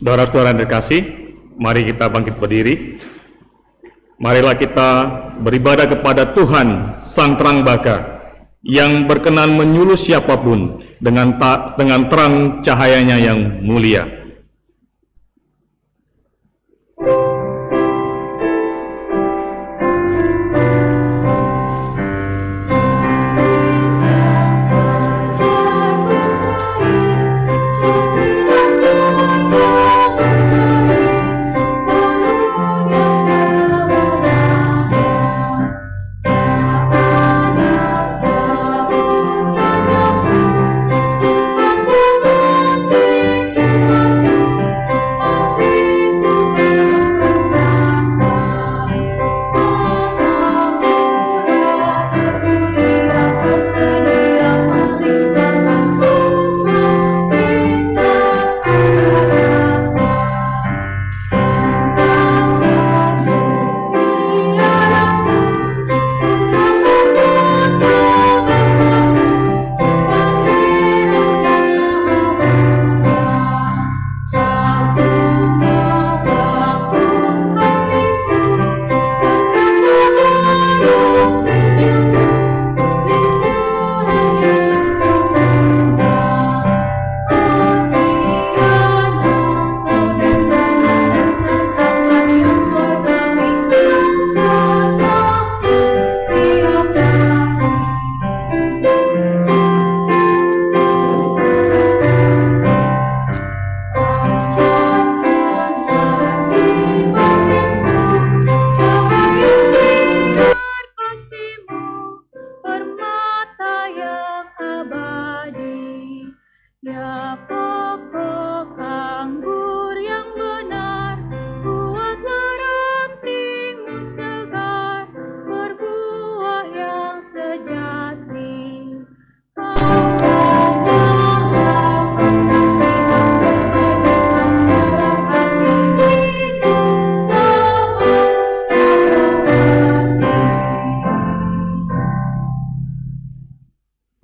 Saudara-saudara yang terkasih, mari kita bangkit berdiri. Marilah kita beribadah kepada Tuhan Sang Terang Baka yang berkenan menyuluh siapapun dengan terang cahayanya yang mulia.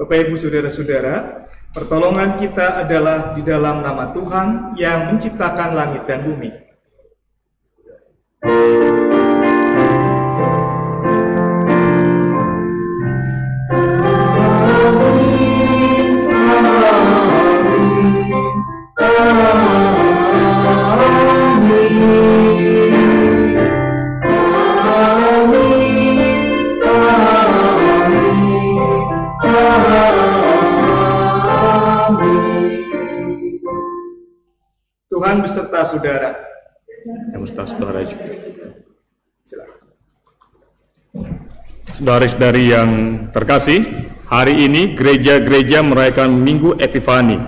Bapak Ibu Saudara-saudara, pertolongan kita adalah di dalam nama Tuhan yang menciptakan langit dan bumi. Tuhan beserta saudara. Yang beserta saudara juga. Silakan. Saudara-saudari yang terkasih, hari ini gereja-gereja merayakan Minggu Epifani.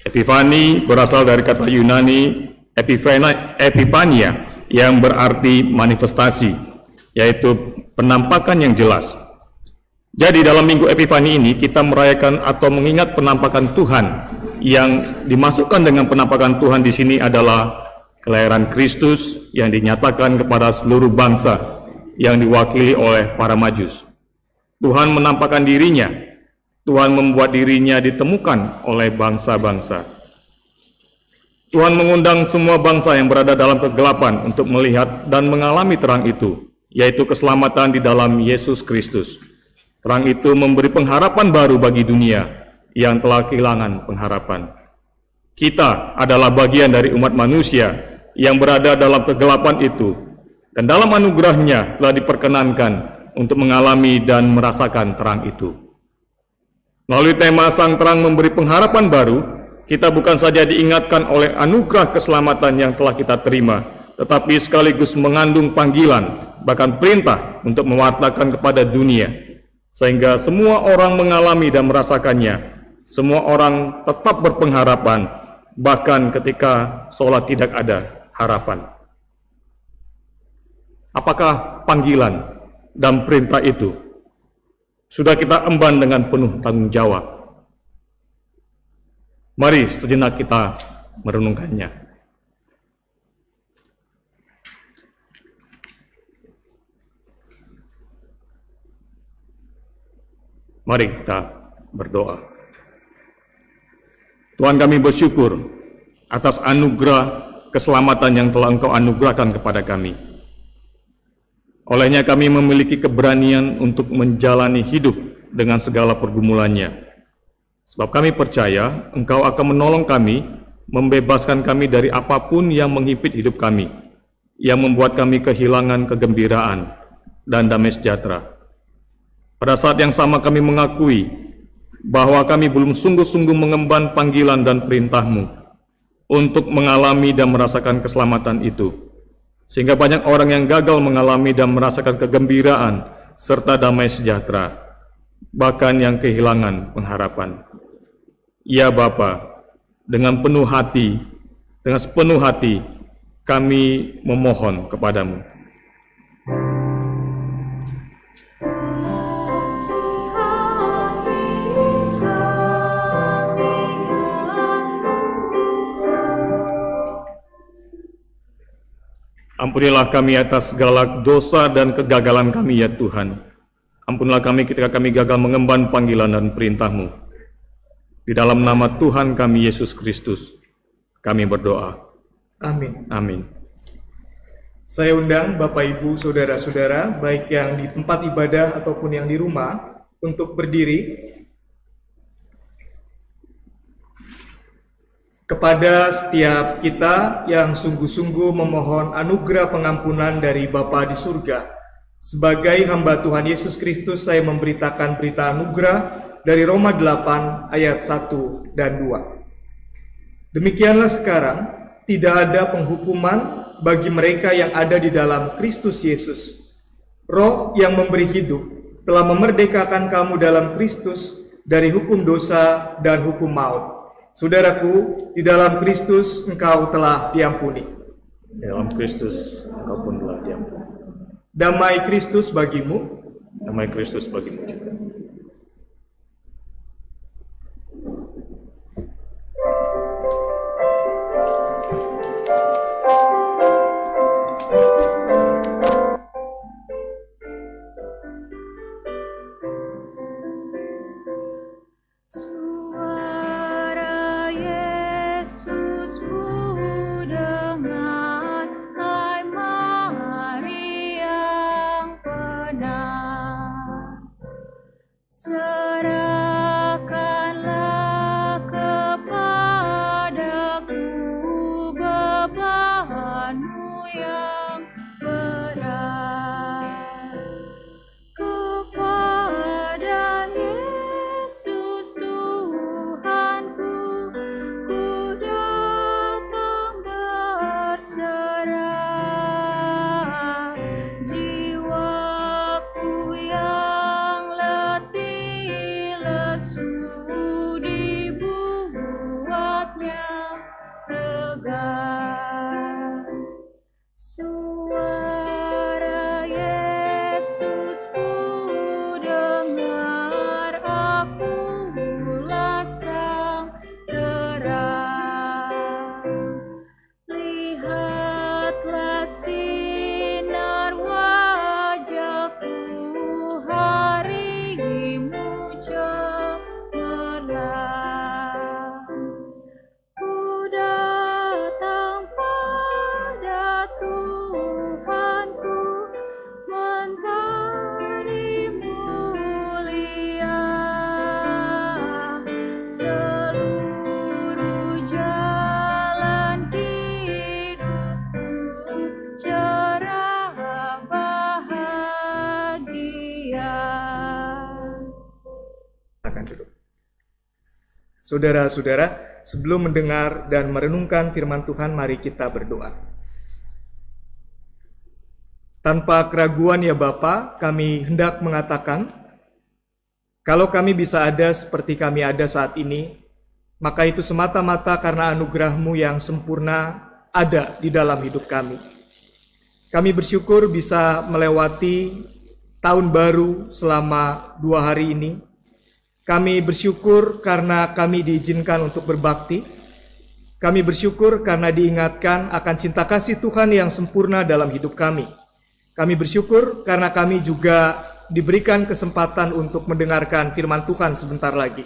Epifani berasal dari kata Yunani epifania yang berarti manifestasi, yaitu penampakan yang jelas. Jadi dalam Minggu Epifani ini kita merayakan atau mengingat penampakan Tuhan. Yang dimasukkan dengan penampakan Tuhan di sini adalah kelahiran Kristus yang dinyatakan kepada seluruh bangsa yang diwakili oleh para Majus. Tuhan menampakkan dirinya, Tuhan membuat dirinya ditemukan oleh bangsa-bangsa. Tuhan mengundang semua bangsa yang berada dalam kegelapan untuk melihat dan mengalami terang itu, yaitu keselamatan di dalam Yesus Kristus. Terang itu memberi pengharapan baru bagi dunia yang telah kehilangan pengharapan. Kita adalah bagian dari umat manusia yang berada dalam kegelapan itu, dan dalam anugerahnya telah diperkenankan untuk mengalami dan merasakan terang itu. Melalui tema Sang Terang memberi pengharapan baru, kita bukan saja diingatkan oleh anugerah keselamatan yang telah kita terima, tetapi sekaligus mengandung panggilan, bahkan perintah untuk mewartakan kepada dunia, sehingga semua orang mengalami dan merasakannya. Semua orang tetap berpengharapan, bahkan ketika seolah tidak ada harapan. Apakah panggilan dan perintah itu sudah kita emban dengan penuh tanggung jawab? Mari sejenak kita merenungkannya. Mari kita berdoa. Tuhan, kami bersyukur atas anugerah keselamatan yang telah Engkau anugerahkan kepada kami. Olehnya kami memiliki keberanian untuk menjalani hidup dengan segala pergumulannya. Sebab kami percaya Engkau akan menolong kami, membebaskan kami dari apapun yang menghimpit hidup kami, yang membuat kami kehilangan kegembiraan dan damai sejahtera. Pada saat yang sama kami mengakui bahwa kami belum sungguh-sungguh mengemban panggilan dan perintah-Mu untuk mengalami dan merasakan keselamatan itu, sehingga banyak orang yang gagal mengalami dan merasakan kegembiraan serta damai sejahtera, bahkan yang kehilangan pengharapan. Ya Bapa, dengan sepenuh hati kami memohon kepadamu. Ampunilah kami atas segala dosa dan kegagalan kami ya Tuhan. Ampunilah kami ketika kami gagal mengemban panggilan dan perintah-Mu. Di dalam nama Tuhan kami Yesus Kristus, kami berdoa. Amin. Amin. Saya undang Bapak Ibu Saudara-saudara, baik yang di tempat ibadah ataupun yang di rumah, untuk berdiri. Kepada setiap kita yang sungguh-sungguh memohon anugerah pengampunan dari Bapa di surga, sebagai hamba Tuhan Yesus Kristus saya memberitakan berita anugerah dari Roma 8 ayat 1 dan 2. Demikianlah sekarang, tidak ada penghukuman bagi mereka yang ada di dalam Kristus Yesus. Roh yang memberi hidup telah memerdekakan kamu dalam Kristus dari hukum dosa dan hukum maut. Saudaraku, di dalam Kristus engkau telah diampuni. Di dalam Kristus engkau pun telah diampuni. Damai Kristus bagimu. Damai Kristus bagimu juga. Saudara-saudara, sebelum mendengar dan merenungkan firman Tuhan, mari kita berdoa. Tanpa keraguan ya Bapa, kami hendak mengatakan, kalau kami bisa ada seperti kami ada saat ini, maka itu semata-mata karena anugerah-Mu yang sempurna ada di dalam hidup kami. Kami bersyukur bisa melewati tahun baru selama 2 hari ini. Kami bersyukur karena kami diizinkan untuk berbakti. Kami bersyukur karena diingatkan akan cinta kasih Tuhan yang sempurna dalam hidup kami. Kami bersyukur karena kami juga diberikan kesempatan untuk mendengarkan firman Tuhan sebentar lagi.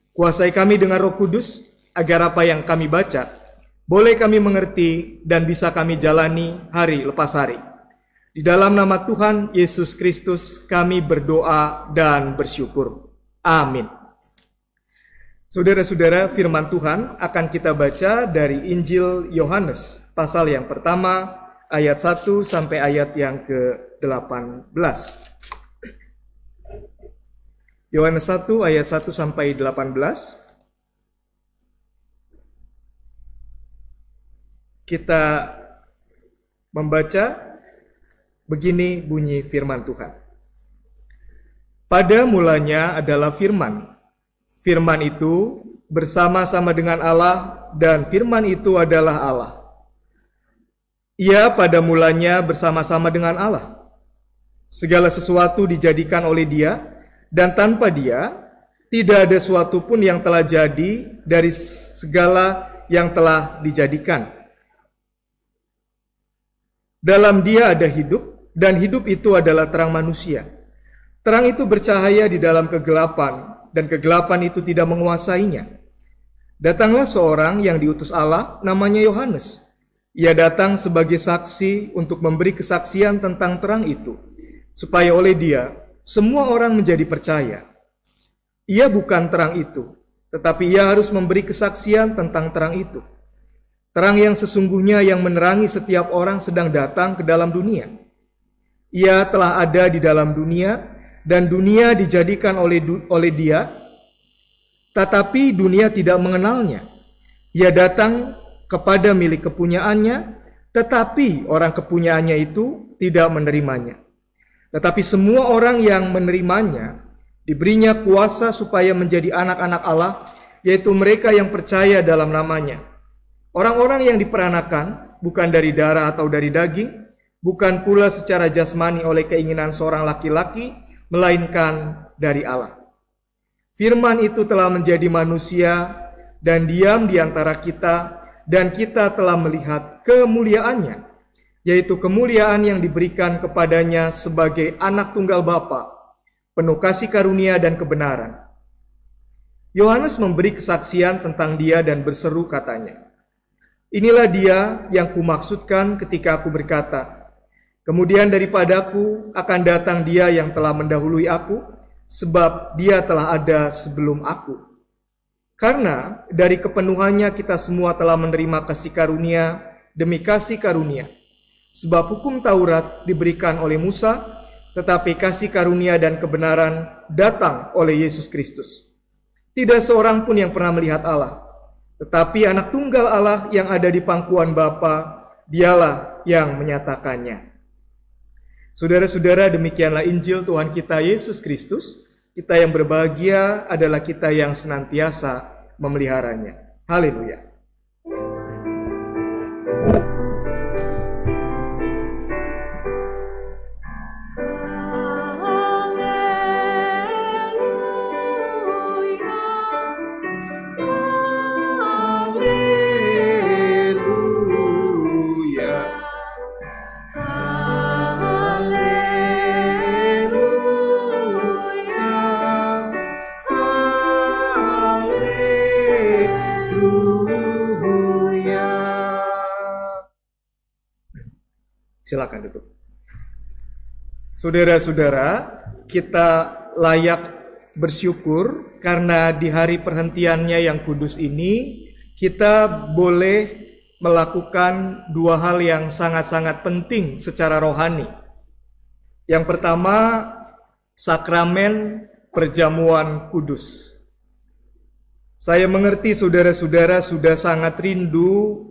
Kuasai kami dengan Roh Kudus, agar apa yang kami baca boleh kami mengerti dan bisa kami jalani hari lepas hari. Di dalam nama Tuhan Yesus Kristus kami berdoa dan bersyukur. Amin. Saudara-saudara, firman Tuhan akan kita baca dari Injil Yohanes, pasal yang pertama, ayat 1 sampai ayat yang ke-18. Yohanes 1 ayat 1 sampai 18. Kita membaca, begini bunyi firman Tuhan. Pada mulanya adalah firman. Firman itu bersama-sama dengan Allah, dan firman itu adalah Allah. Ia pada mulanya bersama-sama dengan Allah. Segala sesuatu dijadikan oleh Dia, dan tanpa Dia tidak ada sesuatu pun yang telah jadi dari segala yang telah dijadikan. Dalam Dia ada hidup, dan hidup itu adalah terang manusia. Terang itu bercahaya di dalam kegelapan, dan kegelapan itu tidak menguasainya. Datanglah seorang yang diutus Allah, namanya Yohanes. Ia datang sebagai saksi untuk memberi kesaksian tentang terang itu, supaya oleh Dia semua orang menjadi percaya. Ia bukan terang itu, tetapi ia harus memberi kesaksian tentang terang itu. Terang yang sesungguhnya yang menerangi setiap orang sedang datang ke dalam dunia. Ia telah ada di dalam dunia, dan dunia dijadikan oleh Dia, tetapi dunia tidak mengenalnya. Ia datang kepada milik kepunyaannya, tetapi orang kepunyaannya itu tidak menerimanya. Tetapi semua orang yang menerimanya diberinya kuasa supaya menjadi anak-anak Allah, yaitu mereka yang percaya dalam namanya. Orang-orang yang diperanakan bukan dari darah atau dari daging, bukan pula secara jasmani oleh keinginan seorang laki-laki, melainkan dari Allah. Firman itu telah menjadi manusia dan diam di antara kita, dan kita telah melihat kemuliaannya, yaitu kemuliaan yang diberikan kepadanya sebagai anak tunggal Bapa, penuh kasih karunia dan kebenaran. Yohanes memberi kesaksian tentang Dia dan berseru katanya, "Inilah Dia yang kumaksudkan ketika aku berkata, kemudian daripadaku akan datang Dia yang telah mendahului aku, sebab Dia telah ada sebelum aku. Karena dari kepenuhannya kita semua telah menerima kasih karunia demi kasih karunia. Sebab hukum Taurat diberikan oleh Musa, tetapi kasih karunia dan kebenaran datang oleh Yesus Kristus. Tidak seorang pun yang pernah melihat Allah, tetapi anak tunggal Allah yang ada di pangkuan Bapa, Dialah yang menyatakannya." Saudara-saudara, demikianlah Injil Tuhan kita Yesus Kristus. Kita yang berbahagia adalah kita yang senantiasa memeliharanya. Haleluya. Silakan duduk. Saudara-saudara, kita layak bersyukur karena di hari perhentiannya yang kudus ini, kita boleh melakukan dua hal yang sangat-sangat penting secara rohani. Yang pertama, sakramen perjamuan kudus. Saya mengerti saudara-saudara sudah sangat rindu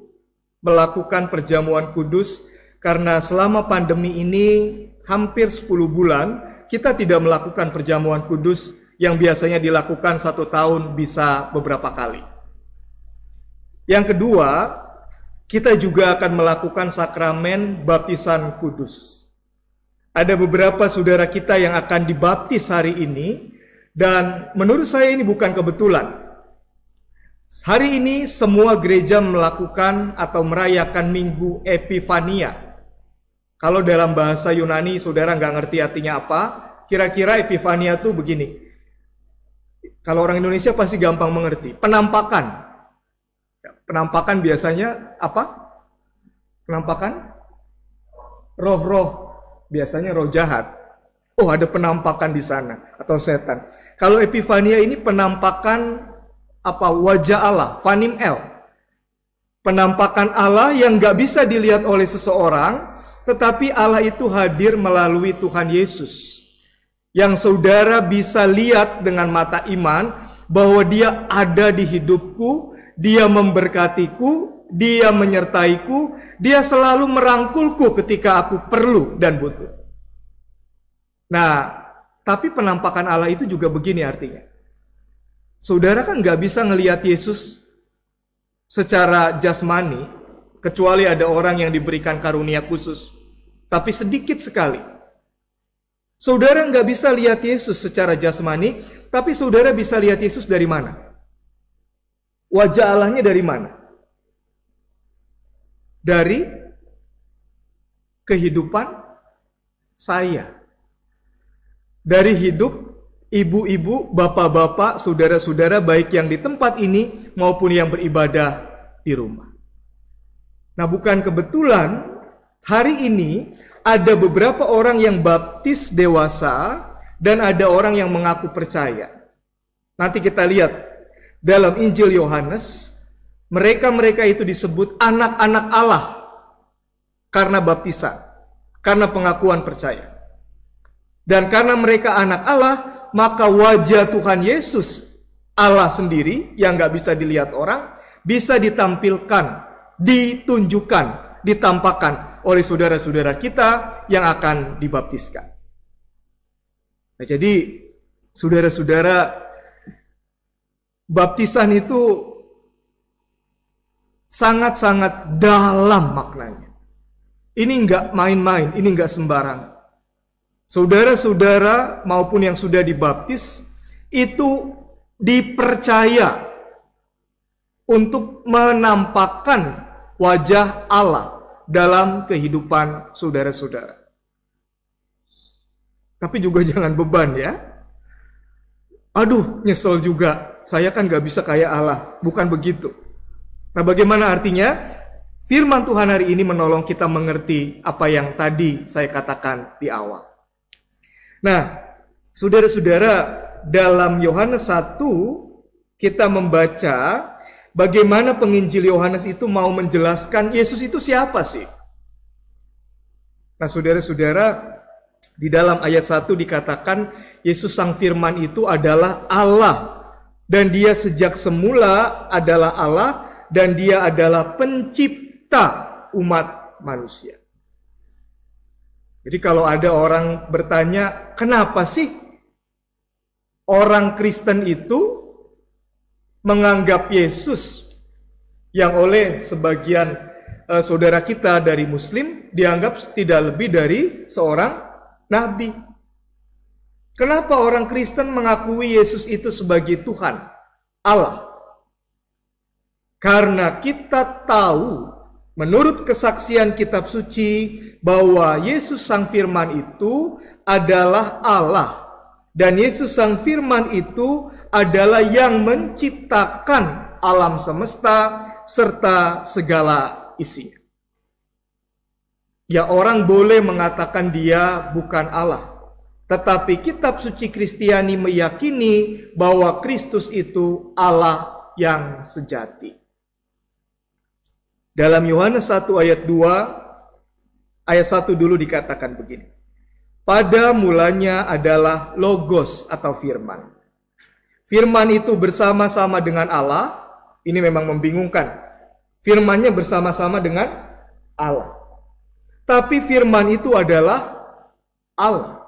melakukan perjamuan kudus, karena selama pandemi ini hampir 10 bulan kita tidak melakukan perjamuan kudus yang biasanya dilakukan 1 tahun bisa beberapa kali. Yang kedua, kita juga akan melakukan sakramen baptisan kudus. Ada beberapa saudara kita yang akan dibaptis hari ini, dan menurut saya ini bukan kebetulan. Hari ini semua gereja melakukan atau merayakan Minggu Epifania. Kalau dalam bahasa Yunani saudara nggak ngerti artinya apa, kira-kira Epifania tuh begini. Kalau orang Indonesia pasti gampang mengerti. Penampakan. Penampakan biasanya apa? Penampakan roh-roh, biasanya roh jahat. Oh, ada penampakan di sana atau setan. Kalau Epifania ini penampakan apa? Wajah Allah, Fanim El. Penampakan Allah yang nggak bisa dilihat oleh seseorang, tetapi Allah itu hadir melalui Tuhan Yesus. Yang saudara bisa lihat dengan mata iman bahwa dia ada di hidupku, dia memberkatiku, dia menyertaiku, dia selalu merangkulku ketika aku perlu dan butuh. Nah, tapi penampakan Allah itu juga begini artinya. Saudara kan nggak bisa ngelihat Yesus secara jasmani, kecuali ada orang yang diberikan karunia khusus. Tapi sedikit sekali. Saudara nggak bisa lihat Yesus secara jasmani, tapi saudara bisa lihat Yesus dari mana? Wajah Allahnya dari mana? Dari kehidupan saya. Dari hidup ibu-ibu, bapak-bapak, saudara-saudara baik yang di tempat ini maupun yang beribadah di rumah. Nah, bukan kebetulan hari ini ada beberapa orang yang baptis dewasa dan ada orang yang mengaku percaya. Nanti kita lihat dalam Injil Yohanes, mereka itu disebut anak-anak Allah karena baptisan, karena pengakuan percaya. Dan karena mereka anak Allah, maka wajah Tuhan Yesus, Allah sendiri yang gak bisa dilihat orang, bisa ditampilkan, ditunjukkan, ditampakkan oleh saudara-saudara kita yang akan dibaptiskan. Nah, jadi saudara-saudara, baptisan itu sangat-sangat dalam maknanya. Ini enggak main-main, ini enggak sembarangan. Saudara-saudara maupun yang sudah dibaptis itu dipercaya untuk menampakkan wajah Allah dalam kehidupan saudara-saudara. Tapi juga jangan beban ya. Aduh, nyesel juga. Saya kan gak bisa kayak Allah. Bukan begitu. Nah, bagaimana artinya? Firman Tuhan hari ini menolong kita mengerti apa yang tadi saya katakan di awal. Nah, saudara-saudara, dalam Yohanes 1 kita membaca bagaimana penginjil Yohanes itu mau menjelaskan Yesus itu siapa sih? Nah, saudara-saudara, di dalam ayat 1 dikatakan Yesus Sang Firman itu adalah Allah. Dan dia sejak semula adalah Allah dan dia adalah pencipta umat manusia. Jadi kalau ada orang bertanya, kenapa sih orang Kristen itu menganggap Yesus yang oleh sebagian saudara kita dari Muslim dianggap tidak lebih dari seorang nabi? Kenapa orang Kristen mengakui Yesus itu sebagai Tuhan, Allah? Karena kita tahu menurut kesaksian kitab suci bahwa Yesus Sang Firman itu adalah Allah. Dan Yesus Sang Firman itu adalah yang menciptakan alam semesta serta segala isinya. Ya, orang boleh mengatakan dia bukan Allah. Tetapi kitab suci Kristiani meyakini bahwa Kristus itu Allah yang sejati. Dalam Yohanes 1 ayat 2, ayat 1 dulu dikatakan begini. Pada mulanya adalah Logos atau Firman. Firman itu bersama-sama dengan Allah. Ini memang membingungkan. Firman-nya bersama-sama dengan Allah. Tapi Firman itu adalah Allah.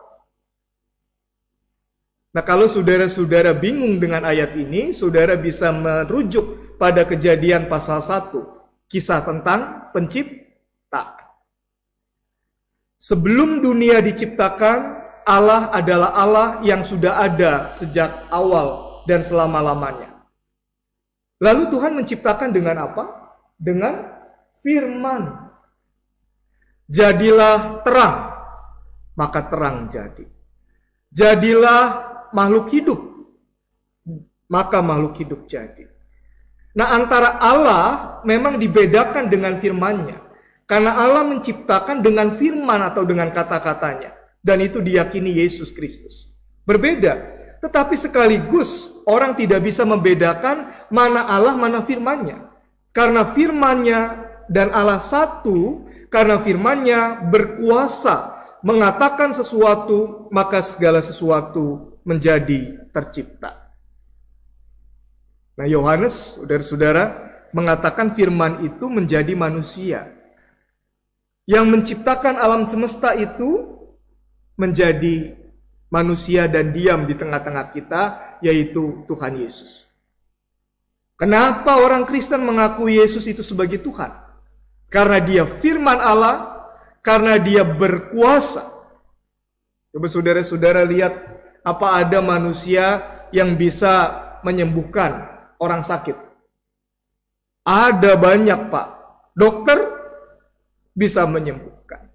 Nah, kalau saudara-saudara bingung dengan ayat ini, saudara bisa merujuk pada Kejadian pasal 1. Kisah tentang penciptaan. Sebelum dunia diciptakan, Allah adalah Allah yang sudah ada sejak awal dan selama-lamanya. Lalu Tuhan menciptakan dengan apa? Dengan firman. Jadilah terang, maka terang jadi. Jadilah makhluk hidup, maka makhluk hidup jadi. Nah, antara Allah memang dibedakan dengan firman-Nya. Karena Allah menciptakan dengan firman atau dengan kata-katanya. Dan itu diyakini Yesus Kristus. Berbeda. Tetapi sekaligus orang tidak bisa membedakan mana Allah, mana firman-Nya. Karena firman-Nya dan Allah satu, karena firman-Nya berkuasa mengatakan sesuatu, maka segala sesuatu menjadi tercipta. Nah, Yohanes, saudara-saudara, mengatakan firman itu menjadi manusia. Yang menciptakan alam semesta itu menjadi manusia dan diam di tengah-tengah kita, yaitu Tuhan Yesus. Kenapa orang Kristen mengakui Yesus itu sebagai Tuhan? Karena dia firman Allah, karena dia berkuasa. Coba saudara-saudara lihat, apa ada manusia yang bisa menyembuhkan orang sakit? Ada banyak, Pak. Dokter bisa menyembuhkan.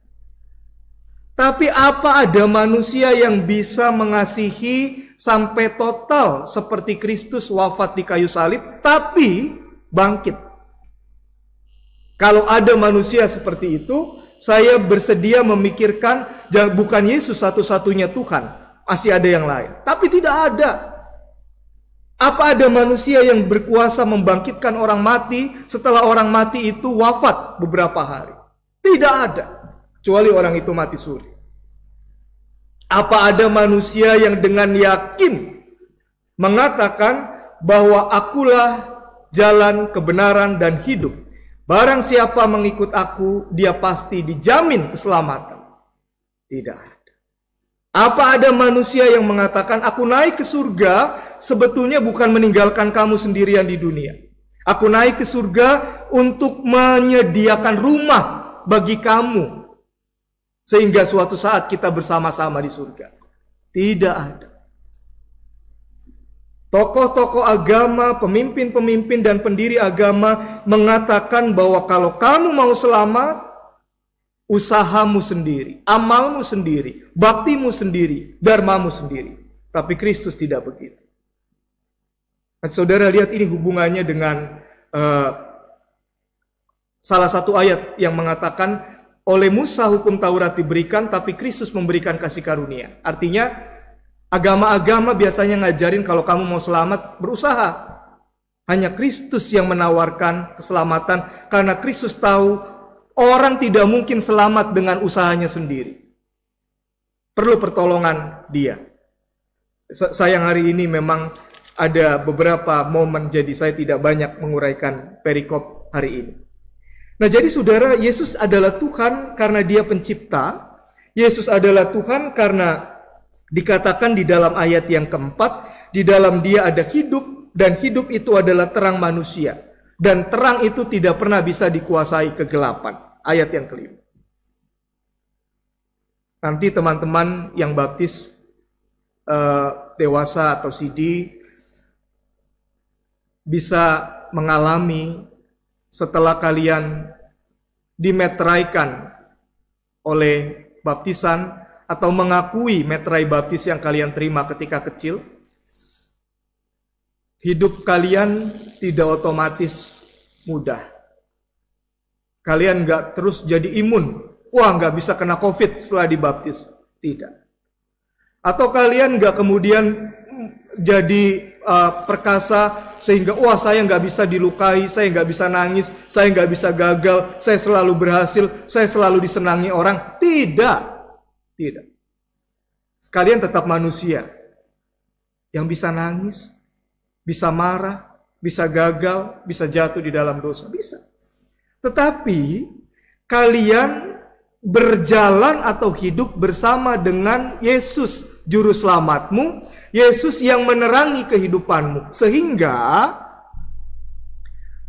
Tapi apa ada manusia yang bisa mengasihi sampai total seperti Kristus wafat di kayu salib, tapi bangkit? Kalau ada manusia seperti itu, saya bersedia memikirkan bukan Yesus satu-satunya Tuhan, masih ada yang lain. Tapi tidak ada. Apa ada manusia yang berkuasa membangkitkan orang mati setelah orang mati itu wafat beberapa hari? Tidak ada, kecuali orang itu mati suri. Apa ada manusia yang dengan yakin mengatakan bahwa akulah jalan, kebenaran, dan hidup. Barang siapa mengikut aku, dia pasti dijamin keselamatan. Tidak ada. Apa ada manusia yang mengatakan, aku naik ke surga, sebetulnya bukan meninggalkan kamu sendirian di dunia. Aku naik ke surga untuk menyediakan rumah bagi kamu, sehingga suatu saat kita bersama-sama di surga. Tidak ada. Tokoh-tokoh agama, pemimpin-pemimpin dan pendiri agama mengatakan bahwa kalau kamu mau selamat, usahamu sendiri, amalmu sendiri, baktimu sendiri, dharmamu sendiri. Tapi Kristus tidak begitu. Dan saudara lihat ini hubungannya dengan salah satu ayat yang mengatakan, oleh Musa hukum Taurat diberikan, tapi Kristus memberikan kasih karunia. Artinya, agama-agama biasanya ngajarin kalau kamu mau selamat, berusaha. Hanya Kristus yang menawarkan keselamatan, karena Kristus tahu orang tidak mungkin selamat dengan usahanya sendiri. Perlu pertolongan Dia. Sayang hari ini memang ada beberapa momen, jadi saya tidak banyak menguraikan perikop hari ini. Nah, jadi saudara, Yesus adalah Tuhan karena Dia pencipta. Yesus adalah Tuhan karena dikatakan di dalam ayat yang keempat, di dalam Dia ada hidup, dan hidup itu adalah terang manusia. Dan terang itu tidak pernah bisa dikuasai kegelapan. Ayat yang kelima. Nanti teman-teman yang baptis dewasa atau CD bisa mengalami setelah kalian dimeteraikan oleh baptisan atau mengakui meterai baptis yang kalian terima ketika kecil, hidup kalian tidak otomatis mudah. Kalian nggak terus jadi imun. Wah, nggak bisa kena COVID setelah dibaptis. Tidak. Atau kalian nggak kemudian jadi perkasa sehingga wah, saya nggak bisa dilukai, saya nggak bisa nangis, saya nggak bisa gagal, saya selalu berhasil, saya selalu disenangi orang. Tidak. Tidak. Sekalian tetap manusia yang bisa nangis, bisa marah, bisa gagal, bisa jatuh di dalam dosa. Bisa. Tetapi kalian berjalan atau hidup bersama dengan Yesus, juru selamatmu, Yesus yang menerangi kehidupanmu, sehingga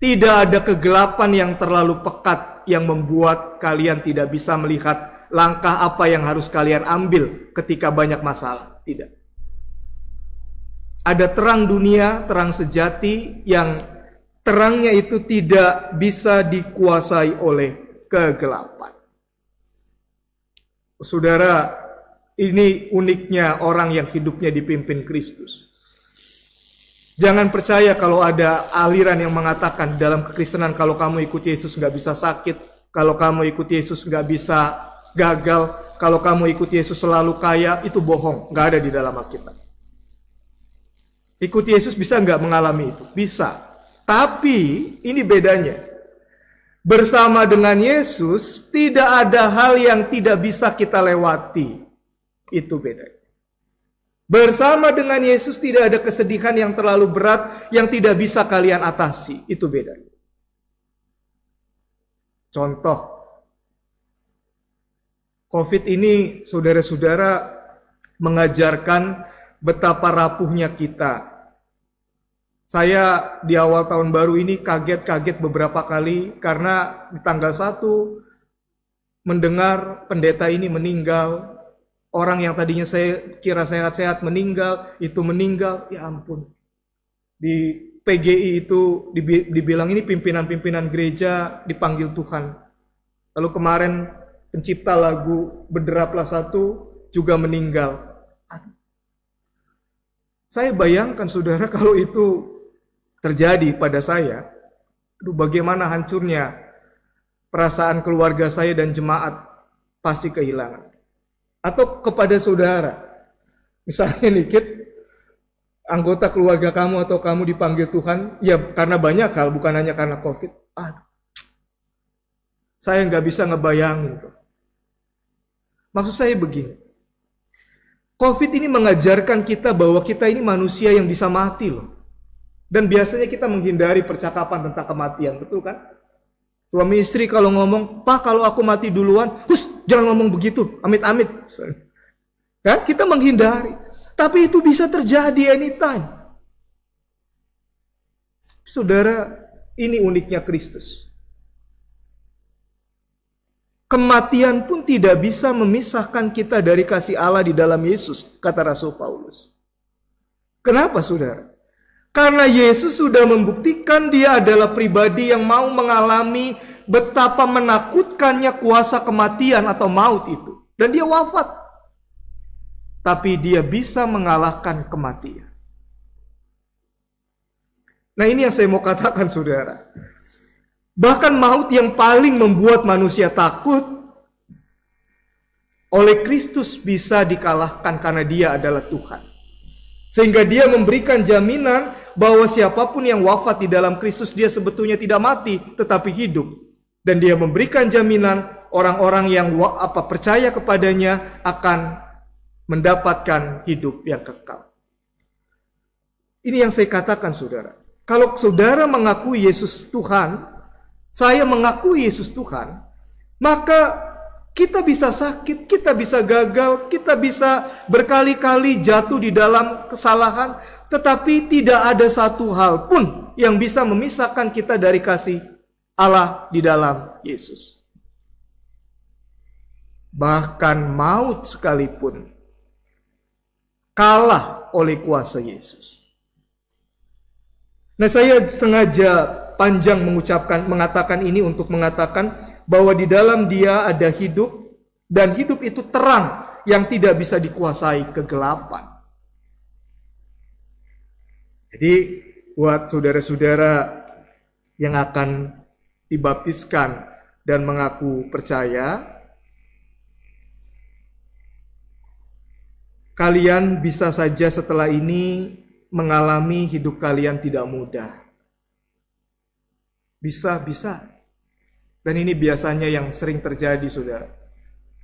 tidak ada kegelapan yang terlalu pekat yang membuat kalian tidak bisa melihat langkah apa yang harus kalian ambil ketika banyak masalah. Tidak. Ada terang dunia, terang sejati yang terangnya itu tidak bisa dikuasai oleh kegelapan. Saudara, ini uniknya orang yang hidupnya dipimpin Kristus. Jangan percaya kalau ada aliran yang mengatakan dalam kekristenan kalau kamu ikut Yesus nggak bisa sakit, kalau kamu ikut Yesus nggak bisa gagal, kalau kamu ikut Yesus selalu kaya, itu bohong, nggak ada di dalam Alkitab. Ikut Yesus bisa nggak mengalami itu? Bisa. Tapi ini bedanya. Bersama dengan Yesus tidak ada hal yang tidak bisa kita lewati. Itu bedanya. Bersama dengan Yesus tidak ada kesedihan yang terlalu berat yang tidak bisa kalian atasi. Itu bedanya. Contoh, COVID ini saudara-saudara mengajarkan betapa rapuhnya kita. Saya di awal tahun baru ini kaget beberapa kali karena di tanggal 1 mendengar pendeta ini meninggal. Orang yang tadinya saya kira sehat-sehat meninggal, itu meninggal, ya ampun. Di PGI itu dibilang ini pimpinan-pimpinan gereja dipanggil Tuhan. Lalu kemarin pencipta lagu Berderaplah Satu juga meninggal. Saya bayangkan saudara kalau itu terjadi pada saya, bagaimana hancurnya perasaan keluarga saya dan jemaat pasti kehilangan. Atau kepada saudara, misalnya dikit anggota keluarga kamu atau kamu dipanggil Tuhan, ya karena banyak hal, bukan hanya karena COVID. Saya nggak bisa ngebayangin tuh. Maksud saya begini, COVID ini mengajarkan kita bahwa kita ini manusia yang bisa mati loh. Dan biasanya kita menghindari percakapan tentang kematian, betul kan? Suami istri kalau ngomong, "Pak, kalau aku mati duluan," jangan ngomong begitu, amit-amit. Kan? Kita menghindari. Tapi itu bisa terjadi anytime. Saudara, ini uniknya Kristus. Kematian pun tidak bisa memisahkan kita dari kasih Allah di dalam Yesus, kata Rasul Paulus. Kenapa, saudara? Karena Yesus sudah membuktikan dia adalah pribadi yang mau mengalami betapa menakutkannya kuasa kematian atau maut itu. Dan dia wafat. Tapi dia bisa mengalahkan kematian. Nah, ini yang saya mau katakan, saudara. Bahkan maut yang paling membuat manusia takut, oleh Kristus bisa dikalahkan karena dia adalah Tuhan. Sehingga dia memberikan jaminan bahwa siapapun yang wafat di dalam Kristus, dia sebetulnya tidak mati, tetapi hidup. Dan dia memberikan jaminan orang-orang yang percaya kepadanya akan mendapatkan hidup yang kekal. Ini yang saya katakan, saudara. Kalau saudara mengakui Yesus Tuhan, saya mengakui Yesus Tuhan, maka kita bisa sakit, kita bisa gagal, kita bisa berkali-kali jatuh di dalam kesalahan, tetapi tidak ada satu hal pun yang bisa memisahkan kita dari kasih Allah di dalam Yesus. Bahkan maut sekalipun kalah oleh kuasa Yesus. Nah, saya sengaja panjang mengatakan ini untuk mengatakan bahwa di dalam dia ada hidup, dan hidup itu terang yang tidak bisa dikuasai kegelapan. Jadi buat saudara-saudara yang akan dibaptiskan dan mengaku percaya, kalian bisa saja setelah ini mengalami hidup kalian tidak mudah. Bisa. Dan ini biasanya yang sering terjadi, saudara.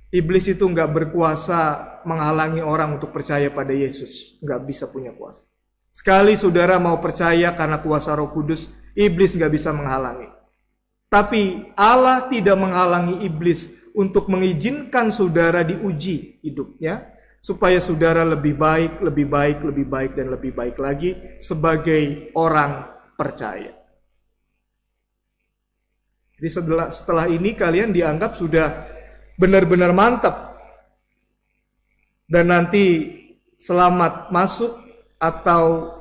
Iblis itu nggak berkuasa menghalangi orang untuk percaya pada Yesus. Nggak bisa punya kuasa. Sekali saudara mau percaya karena kuasa Roh Kudus, iblis nggak bisa menghalangi. Tapi Allah tidak menghalangi iblis untuk mengizinkan saudara diuji hidupnya, supaya saudara lebih baik, dan lebih baik lagi sebagai orang percaya. Jadi setelah ini kalian dianggap sudah benar-benar mantap. Dan nanti selamat masuk atau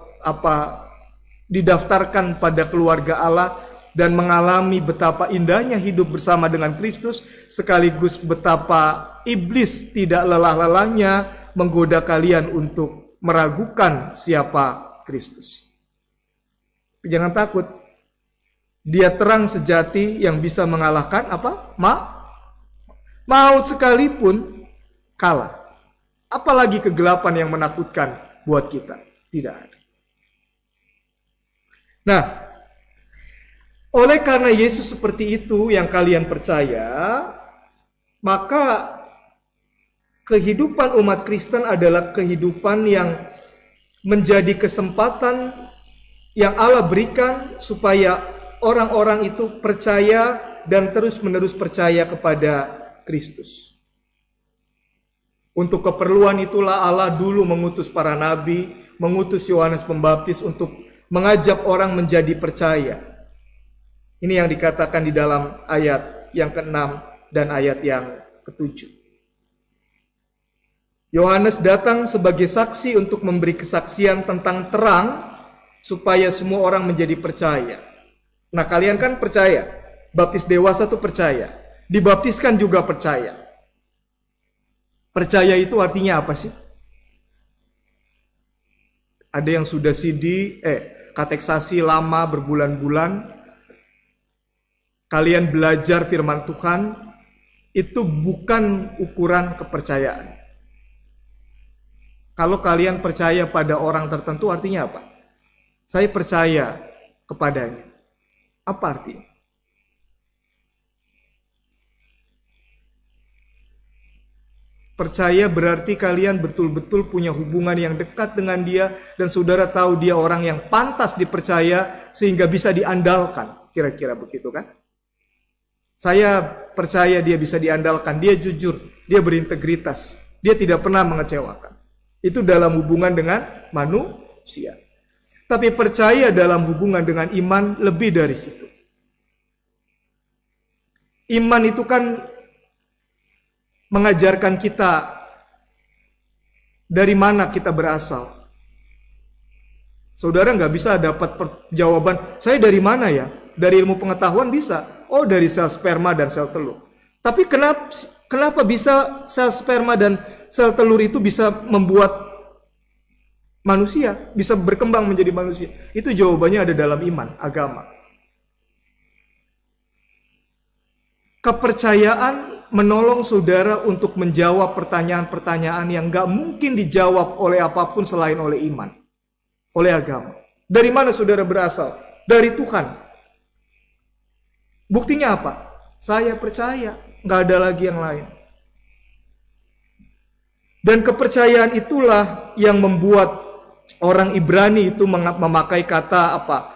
didaftarkan pada keluarga Allah dan mengalami betapa indahnya hidup bersama dengan Kristus, sekaligus betapa iblis tidak lelah-lelahnya menggoda kalian untuk meragukan siapa Kristus. Jangan takut. Dia terang sejati yang bisa mengalahkan apa? Maut sekalipun kalah. Apalagi kegelapan yang menakutkan buat kita. Tidak ada. Nah, oleh karena Yesus seperti itu yang kalian percaya, maka kehidupan umat Kristen adalah kehidupan yang menjadi kesempatan yang Allah berikan supaya orang-orang itu percaya dan terus-menerus percaya kepada Kristus. Untuk keperluan itulah Allah dulu mengutus para nabi, mengutus Yohanes Pembaptis untuk mengajak orang menjadi percaya. Ini yang dikatakan di dalam ayat yang ke-6 dan ayat yang ke-7. Yohanes datang sebagai saksi untuk memberi kesaksian tentang terang supaya semua orang menjadi percaya. Nah, kalian kan percaya. Baptis dewasa tuh percaya. Dibaptiskan juga percaya. Percaya itu artinya apa sih? Ada yang sudah kateksasi lama berbulan-bulan. Kalian belajar firman Tuhan, itu bukan ukuran kepercayaan. Kalau kalian percaya pada orang tertentu artinya apa? Saya percaya kepadanya. Apa artinya? Percaya berarti kalian betul-betul punya hubungan yang dekat dengan dia dan saudara tahu dia orang yang pantas dipercaya sehingga bisa diandalkan. Kira-kira begitu kan? Saya percaya dia bisa diandalkan, dia jujur, dia berintegritas, dia tidak pernah mengecewakan. Itu dalam hubungan dengan manusia. Tapi percaya dalam hubungan dengan iman lebih dari situ. Iman itu kan mengajarkan kita dari mana kita berasal. Saudara nggak bisa dapat jawaban, saya dari mana ya? Dari ilmu pengetahuan bisa. Oh, dari sel sperma dan sel telur. Tapi kenapa bisa sel sperma dan sel telur itu bisa membuat manusia, bisa berkembang menjadi manusia? Itu jawabannya ada dalam iman, agama. Kepercayaan menolong saudara untuk menjawab pertanyaan-pertanyaan yang gak mungkin dijawab oleh apapun selain oleh iman, oleh agama. Dari mana saudara berasal? Dari Tuhan. Buktinya apa? Saya percaya, gak ada lagi yang lain. Dan kepercayaan itulah yang membuat orang Ibrani itu memakai kata apa?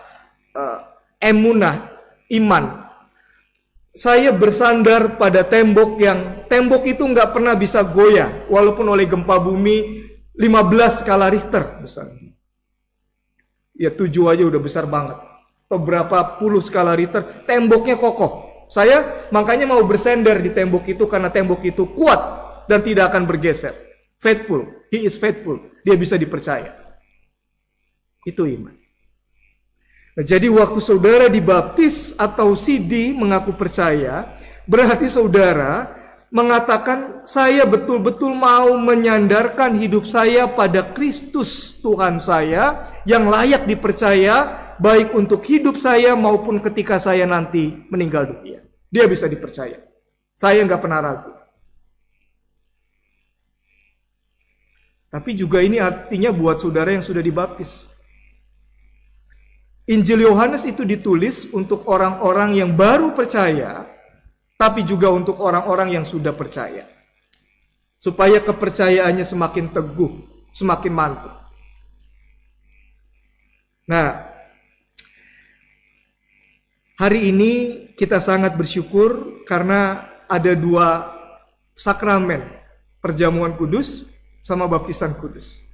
Emunah, iman. Saya bersandar pada tembok itu nggak pernah bisa goyah walaupun oleh gempa bumi 15 skala Richter misalnya. Ya 7 aja udah besar banget. Atau berapa puluh skala Richter, temboknya kokoh. Saya makanya mau bersandar di tembok itu karena tembok itu kuat dan tidak akan bergeser. Faithful, he is faithful. Dia bisa dipercaya. Itu iman. Nah, jadi waktu saudara dibaptis atau sidi mengaku percaya, berarti saudara mengatakan saya betul-betul mau menyandarkan hidup saya pada Kristus Tuhan saya yang layak dipercaya baik untuk hidup saya maupun ketika saya nanti meninggal dunia. Dia bisa dipercaya. Saya nggak pernah ragu. Tapi juga ini artinya buat saudara yang sudah dibaptis. Injil Yohanes itu ditulis untuk orang-orang yang baru percaya, tapi juga untuk orang-orang yang sudah percaya. Supaya kepercayaannya semakin teguh, semakin mantap. Nah, hari ini kita sangat bersyukur karena ada 2 sakramen, perjamuan kudus sama baptisan kudus.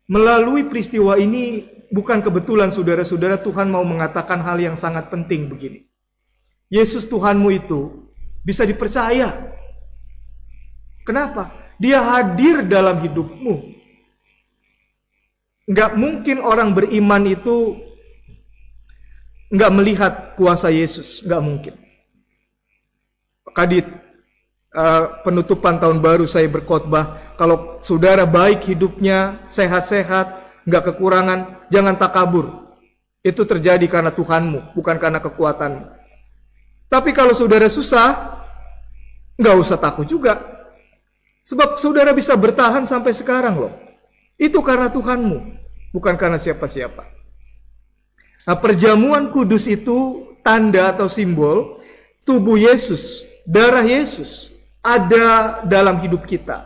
Melalui peristiwa ini bukan kebetulan saudara-saudara, Tuhan mau mengatakan hal yang sangat penting begini. Yesus Tuhanmu itu bisa dipercaya. Kenapa? Dia hadir dalam hidupmu. Nggak mungkin orang beriman itu nggak melihat kuasa Yesus. Nggak mungkin. Kadit penutupan tahun baru saya berkhotbah, kalau saudara baik hidupnya, sehat-sehat, nggak kekurangan, jangan takabur. itu terjadi karena Tuhanmu, bukan karena kekuatanmu. Tapi kalau saudara susah, nggak usah takut juga. Sebab saudara bisa bertahan sampai sekarang loh. Itu karena Tuhanmu, bukan karena siapa-siapa. Nah, perjamuan kudus itu tanda atau simbol tubuh Yesus, darah Yesus ada dalam hidup kita.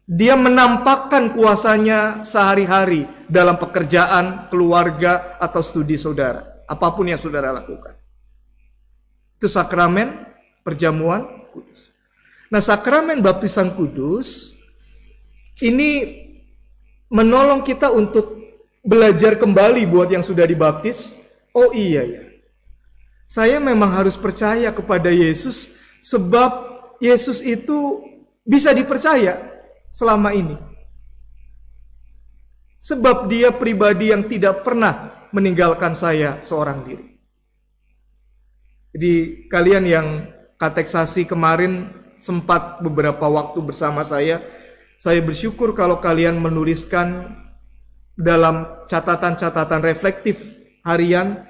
Dia menampakkan kuasanya sehari-hari dalam pekerjaan, keluarga, atau studi saudara. Apapun yang saudara lakukan. Itu sakramen perjamuan kudus. Nah, sakramen baptisan kudus ini menolong kita untuk belajar kembali buat yang sudah dibaptis. Oh iya ya, saya memang harus percaya kepada Yesus sebab Yesus itu bisa dipercaya selama ini. Sebab dia pribadi yang tidak pernah meninggalkan saya seorang diri. Jadi kalian yang kateksasi kemarin sempat beberapa waktu bersama saya bersyukur kalau kalian menuliskan dalam catatan-catatan reflektif harian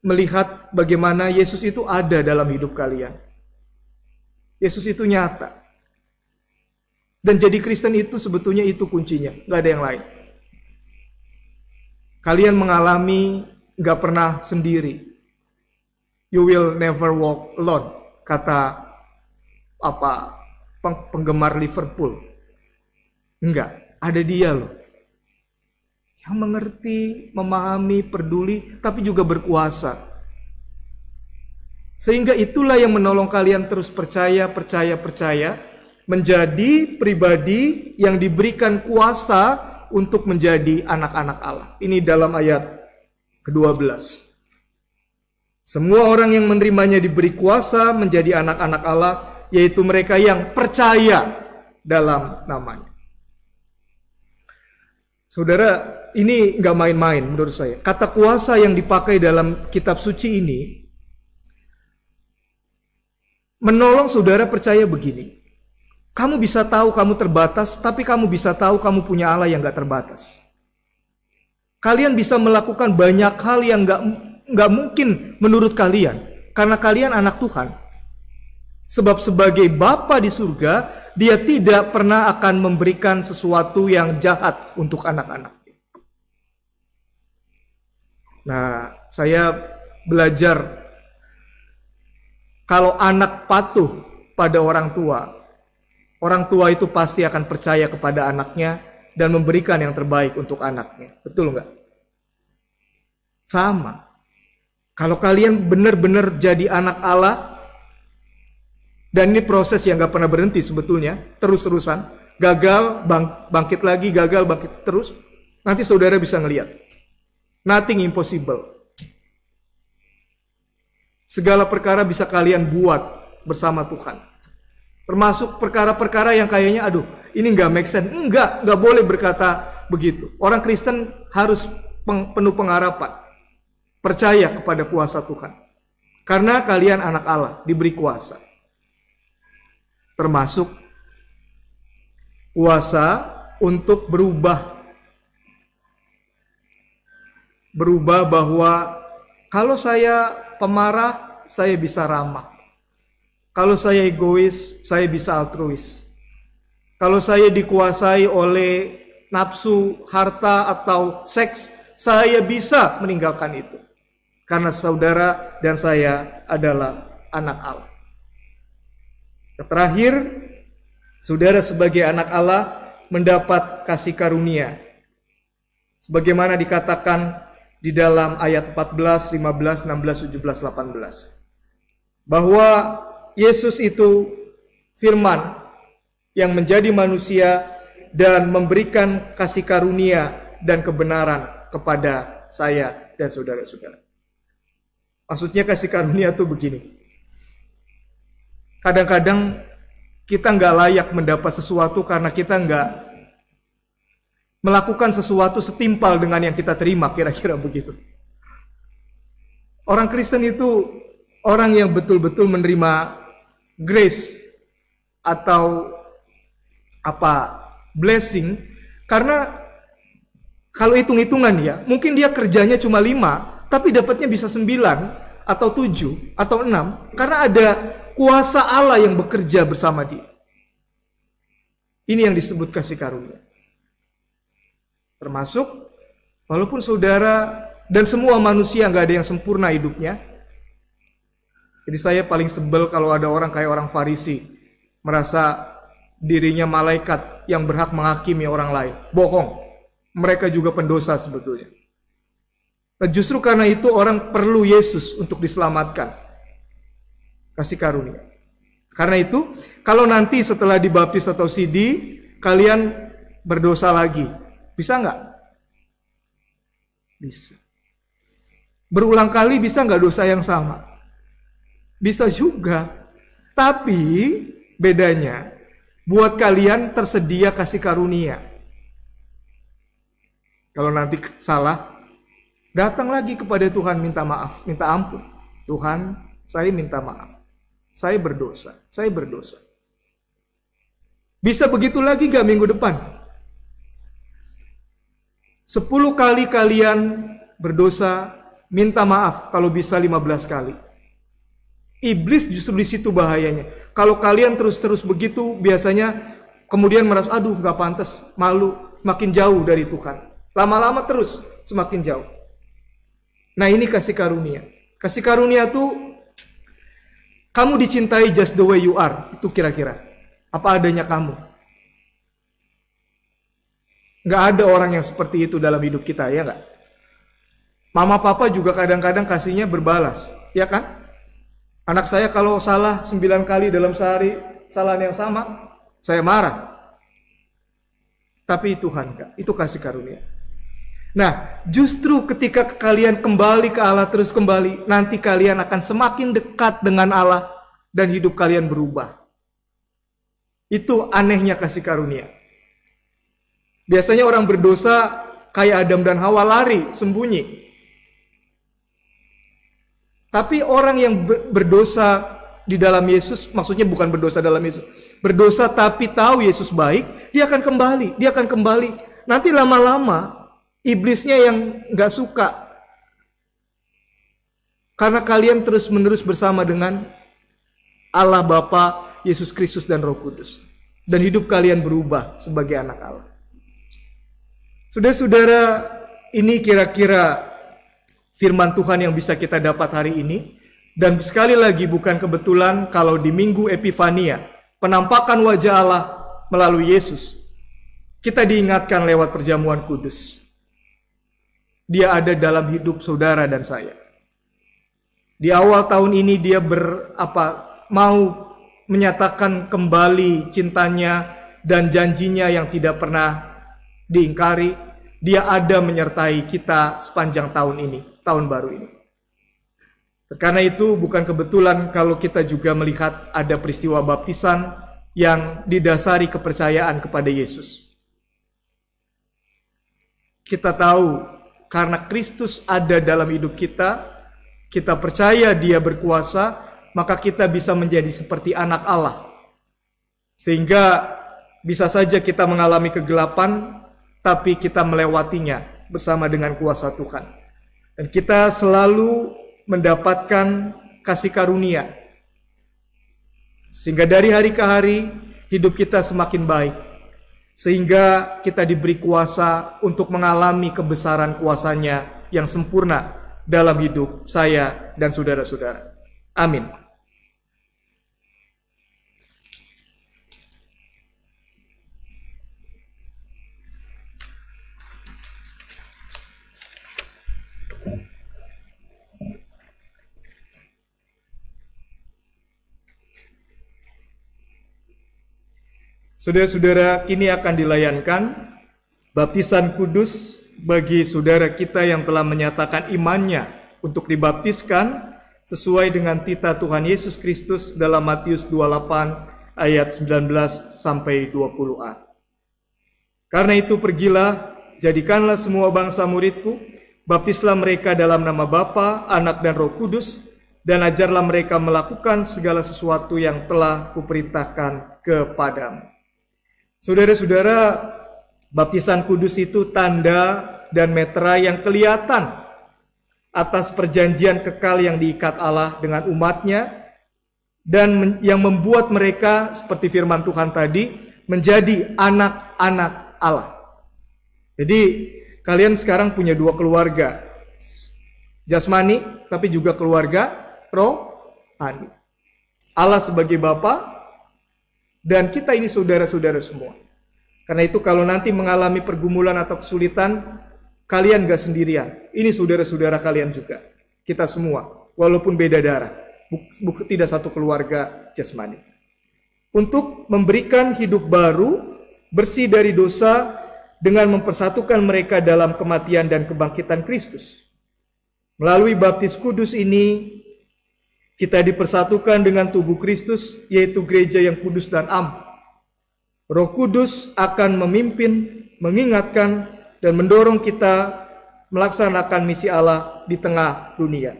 melihat bagaimana Yesus itu ada dalam hidup kalian. Yesus itu nyata. Dan jadi Kristen itu sebetulnya itu kuncinya, nggak ada yang lain. Kalian mengalami nggak pernah sendiri. You will never walk alone, kata penggemar Liverpool. Enggak, ada dia loh. Yang mengerti, memahami, peduli, tapi juga berkuasa. Sehingga itulah yang menolong kalian terus percaya, menjadi pribadi yang diberikan kuasa untuk menjadi anak-anak Allah. Ini dalam ayat ke-12. Semua orang yang menerimanya diberi kuasa menjadi anak-anak Allah, yaitu mereka yang percaya dalam namanya. Saudara, ini nggak main-main menurut saya. Kata kuasa yang dipakai dalam kitab suci ini menolong saudara percaya begini. Kamu bisa tahu kamu terbatas, tapi kamu bisa tahu kamu punya Allah yang nggak terbatas. Kalian bisa melakukan banyak hal yang nggak mungkin menurut kalian, karena kalian anak Tuhan. Sebab sebagai Bapa di surga, dia tidak pernah akan memberikan sesuatu yang jahat untuk anak-anak. Nah, saya belajar kalau anak patuh pada orang tua itu pasti akan percaya kepada anaknya dan memberikan yang terbaik untuk anaknya. Betul nggak? Sama. Kalau kalian benar-benar jadi anak Allah, dan ini proses yang gak pernah berhenti sebetulnya, terus-terusan, gagal, bangkit lagi, gagal, bangkit terus, nanti saudara bisa ngelihat. Nothing impossible. Segala perkara bisa kalian buat bersama Tuhan. Termasuk perkara-perkara yang kayaknya, aduh, ini gak make sense. Enggak boleh berkata begitu. Orang Kristen harus penuh pengharapan. Percaya kepada kuasa Tuhan. Karena kalian anak Allah, diberi kuasa. Termasuk kuasa untuk berubah bahwa kalau saya pemarah, saya bisa ramah. Kalau saya egois, saya bisa altruis. Kalau saya dikuasai oleh nafsu, harta, atau seks, saya bisa meninggalkan itu. Karena saudara dan saya adalah anak Allah. Terakhir, saudara sebagai anak Allah mendapat kasih karunia. Sebagaimana dikatakan di dalam ayat 14, 15, 16, 17, 18. Bahwa Yesus itu firman yang menjadi manusia dan memberikan kasih karunia dan kebenaran kepada saya dan saudara-saudara. Maksudnya kasih karunia itu begini. Kadang-kadang kita nggak layak mendapat sesuatu karena kita nggak melakukan sesuatu setimpal dengan yang kita terima, kira-kira begitu. Orang Kristen itu orang yang betul-betul menerima grace atau blessing karena Kalau hitung-hitungan ya, mungkin dia kerjanya cuma 5, tapi dapatnya bisa 9, atau 7, atau 6. Karena ada kuasa Allah yang bekerja bersama dia. Ini yang disebut kasih karunia. Termasuk, walaupun saudara dan semua manusia nggak ada yang sempurna hidupnya. Jadi saya paling sebel kalau ada orang kayak orang Farisi, merasa dirinya malaikat yang berhak menghakimi orang lain. Bohong. Mereka juga pendosa sebetulnya. Nah, justru karena itu orang perlu Yesus untuk diselamatkan. Kasih karunia. Karena itu, kalau nanti setelah dibaptis atau sidi, kalian berdosa lagi. Bisa nggak? Bisa. Berulang kali bisa nggak dosa yang sama? Bisa juga. Tapi bedanya, buat kalian tersedia kasih karunia. Kalau nanti salah, datang lagi kepada Tuhan minta maaf, minta ampun. Tuhan, saya minta maaf. Saya berdosa, saya berdosa. Bisa begitu lagi gak minggu depan? 10 kali kalian berdosa, minta maaf, kalau bisa 15 kali. Iblis justru di situ bahayanya. Kalau kalian terus-terus begitu, biasanya kemudian merasa, aduh gak pantas, malu, makin jauh dari Tuhan. Lama-lama terus semakin jauh. Nah, ini kasih karunia. Kasih karunia tuh kamu dicintai just the way you are. Itu kira-kira apa adanya kamu. Gak ada orang yang seperti itu dalam hidup kita, ya gak? Mama papa juga kadang-kadang kasihnya berbalas, ya kan? Anak saya kalau salah 9 kali dalam sehari, kesalahan yang sama, saya marah. Tapi Tuhan gak, itu kasih karunia. Nah, justru ketika kalian kembali ke Allah terus kembali, nanti kalian akan semakin dekat dengan Allah dan hidup kalian berubah. Itu anehnya kasih karunia. Biasanya orang berdosa kayak Adam dan Hawa lari, sembunyi. Tapi orang yang berdosa di dalam Yesus, maksudnya bukan berdosa dalam Yesus, berdosa tapi tahu Yesus baik, dia akan kembali. Nanti lama-lama iblisnya yang gak suka. Karena kalian terus-menerus bersama dengan Allah Bapa, Yesus Kristus dan Roh Kudus. Dan hidup kalian berubah sebagai anak Allah. Saudara-saudara, ini kira-kira firman Tuhan yang bisa kita dapat hari ini. Dan sekali lagi bukan kebetulan kalau di Minggu Epifania, penampakan wajah Allah melalui Yesus, kita diingatkan lewat perjamuan kudus. Dia ada dalam hidup saudara dan saya. Di awal tahun ini dia mau menyatakan kembali cintanya dan janjinya yang tidak pernah diingkari. Dia ada menyertai kita sepanjang tahun ini, tahun baru ini. Karena itu bukan kebetulan kalau kita juga melihat ada peristiwa baptisan yang didasari kepercayaan kepada Yesus. Kita tahu karena Kristus ada dalam hidup kita, kita percaya Dia berkuasa, maka kita bisa menjadi seperti anak Allah. Sehingga bisa saja kita mengalami kegelapan, tapi kita melewatinya bersama dengan kuasa Tuhan. Dan kita selalu mendapatkan kasih karunia. Sehingga dari hari ke hari, hidup kita semakin baik. Sehingga kita diberi kuasa untuk mengalami kebesaran kuasanya yang sempurna dalam hidup saya dan saudara-saudara. Amin. Saudara-saudara, kini akan dilayankan baptisan kudus bagi saudara kita yang telah menyatakan imannya untuk dibaptiskan sesuai dengan titah Tuhan Yesus Kristus dalam Matius 28 ayat 19 sampai 20a. Karena itu pergilah, jadikanlah semua bangsa muridku, baptislah mereka dalam nama Bapa, Anak dan Roh Kudus, dan ajarlah mereka melakukan segala sesuatu yang telah kuperintahkan kepadamu. Saudara-saudara, baptisan kudus itu tanda dan meterai yang kelihatan atas perjanjian kekal yang diikat Allah dengan umatnya, dan yang membuat mereka, seperti firman Tuhan tadi, menjadi anak-anak Allah. Jadi kalian sekarang punya dua keluarga, jasmani tapi juga keluarga rohani. Allah sebagai Bapa, dan kita ini saudara-saudara semua. Karena itu kalau nanti mengalami pergumulan atau kesulitan, kalian gak sendirian. Ini saudara-saudara kalian juga. Kita semua, walaupun beda darah. Tidak satu keluarga jasmani. Untuk memberikan hidup baru, bersih dari dosa, dengan mempersatukan mereka dalam kematian dan kebangkitan Kristus. Melalui baptis kudus ini, kita dipersatukan dengan tubuh Kristus, yaitu gereja yang kudus dan am. Roh Kudus akan memimpin, mengingatkan, dan mendorong kita melaksanakan misi Allah di tengah dunia.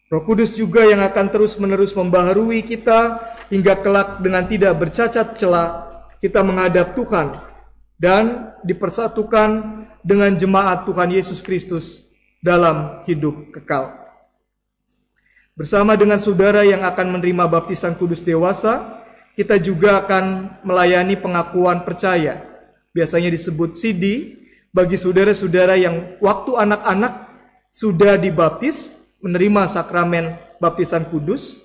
Roh Kudus juga yang akan terus-menerus membaharui kita hingga kelak dengan tidak bercacat celah kita menghadap Tuhan dan dipersatukan dengan jemaat Tuhan Yesus Kristus dalam hidup kekal. Bersama dengan saudara yang akan menerima baptisan kudus dewasa, kita juga akan melayani pengakuan percaya, biasanya disebut CD, bagi saudara-saudara yang waktu anak-anak sudah dibaptis, menerima sakramen baptisan kudus,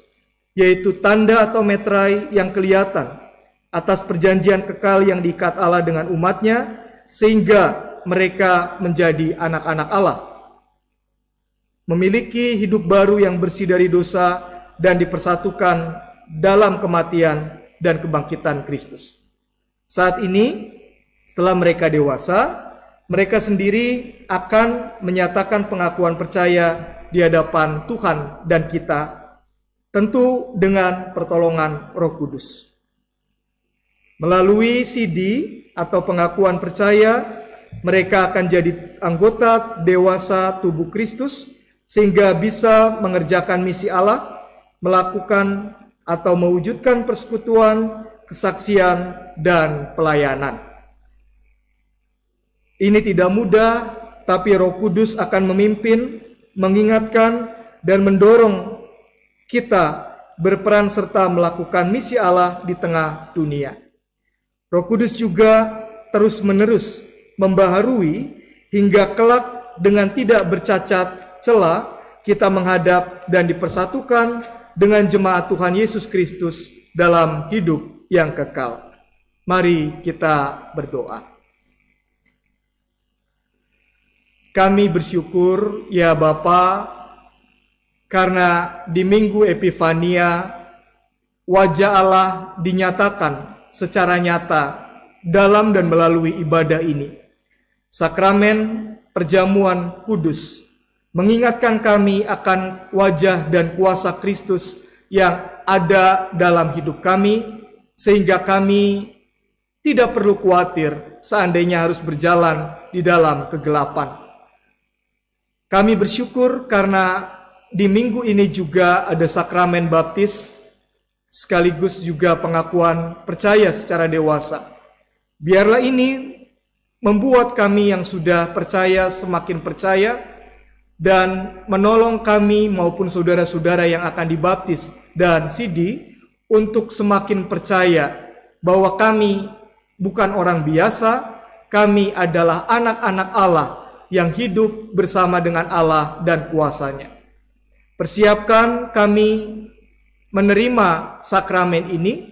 yaitu tanda atau meterai yang kelihatan atas perjanjian kekal yang diikat Allah dengan umatnya, sehingga mereka menjadi anak-anak Allah. Memiliki hidup baru yang bersih dari dosa dan dipersatukan dalam kematian dan kebangkitan Kristus. Saat ini, setelah mereka dewasa, mereka sendiri akan menyatakan pengakuan percaya di hadapan Tuhan dan kita, tentu dengan pertolongan Roh Kudus. Melalui CD atau pengakuan percaya, mereka akan jadi anggota dewasa tubuh Kristus, sehingga bisa mengerjakan misi Allah, melakukan atau mewujudkan persekutuan, kesaksian, dan pelayanan. Ini tidak mudah, tapi Roh Kudus akan memimpin, mengingatkan, dan mendorong kita berperan serta melakukan misi Allah di tengah dunia. Roh Kudus juga terus-menerus membaharui hingga kelak dengan tidak bercacat celah kita menghadap dan dipersatukan dengan jemaat Tuhan Yesus Kristus dalam hidup yang kekal. Mari kita berdoa. Kami bersyukur ya Bapa, karena di Minggu Epifania wajah Allah dinyatakan secara nyata dalam dan melalui ibadah ini. Sakramen perjamuan kudus mengingatkan kami akan wajah dan kuasa Kristus yang ada dalam hidup kami, sehingga kami tidak perlu khawatir seandainya harus berjalan di dalam kegelapan. Kami bersyukur karena di minggu ini juga ada sakramen baptis, sekaligus juga pengakuan percaya secara dewasa. Biarlah ini membuat kami yang sudah percaya semakin percaya, dan menolong kami maupun saudara-saudara yang akan dibaptis dan CD untuk semakin percaya bahwa kami bukan orang biasa, kami adalah anak-anak Allah yang hidup bersama dengan Allah dan kuasa-Nya. Persiapkan kami menerima sakramen ini,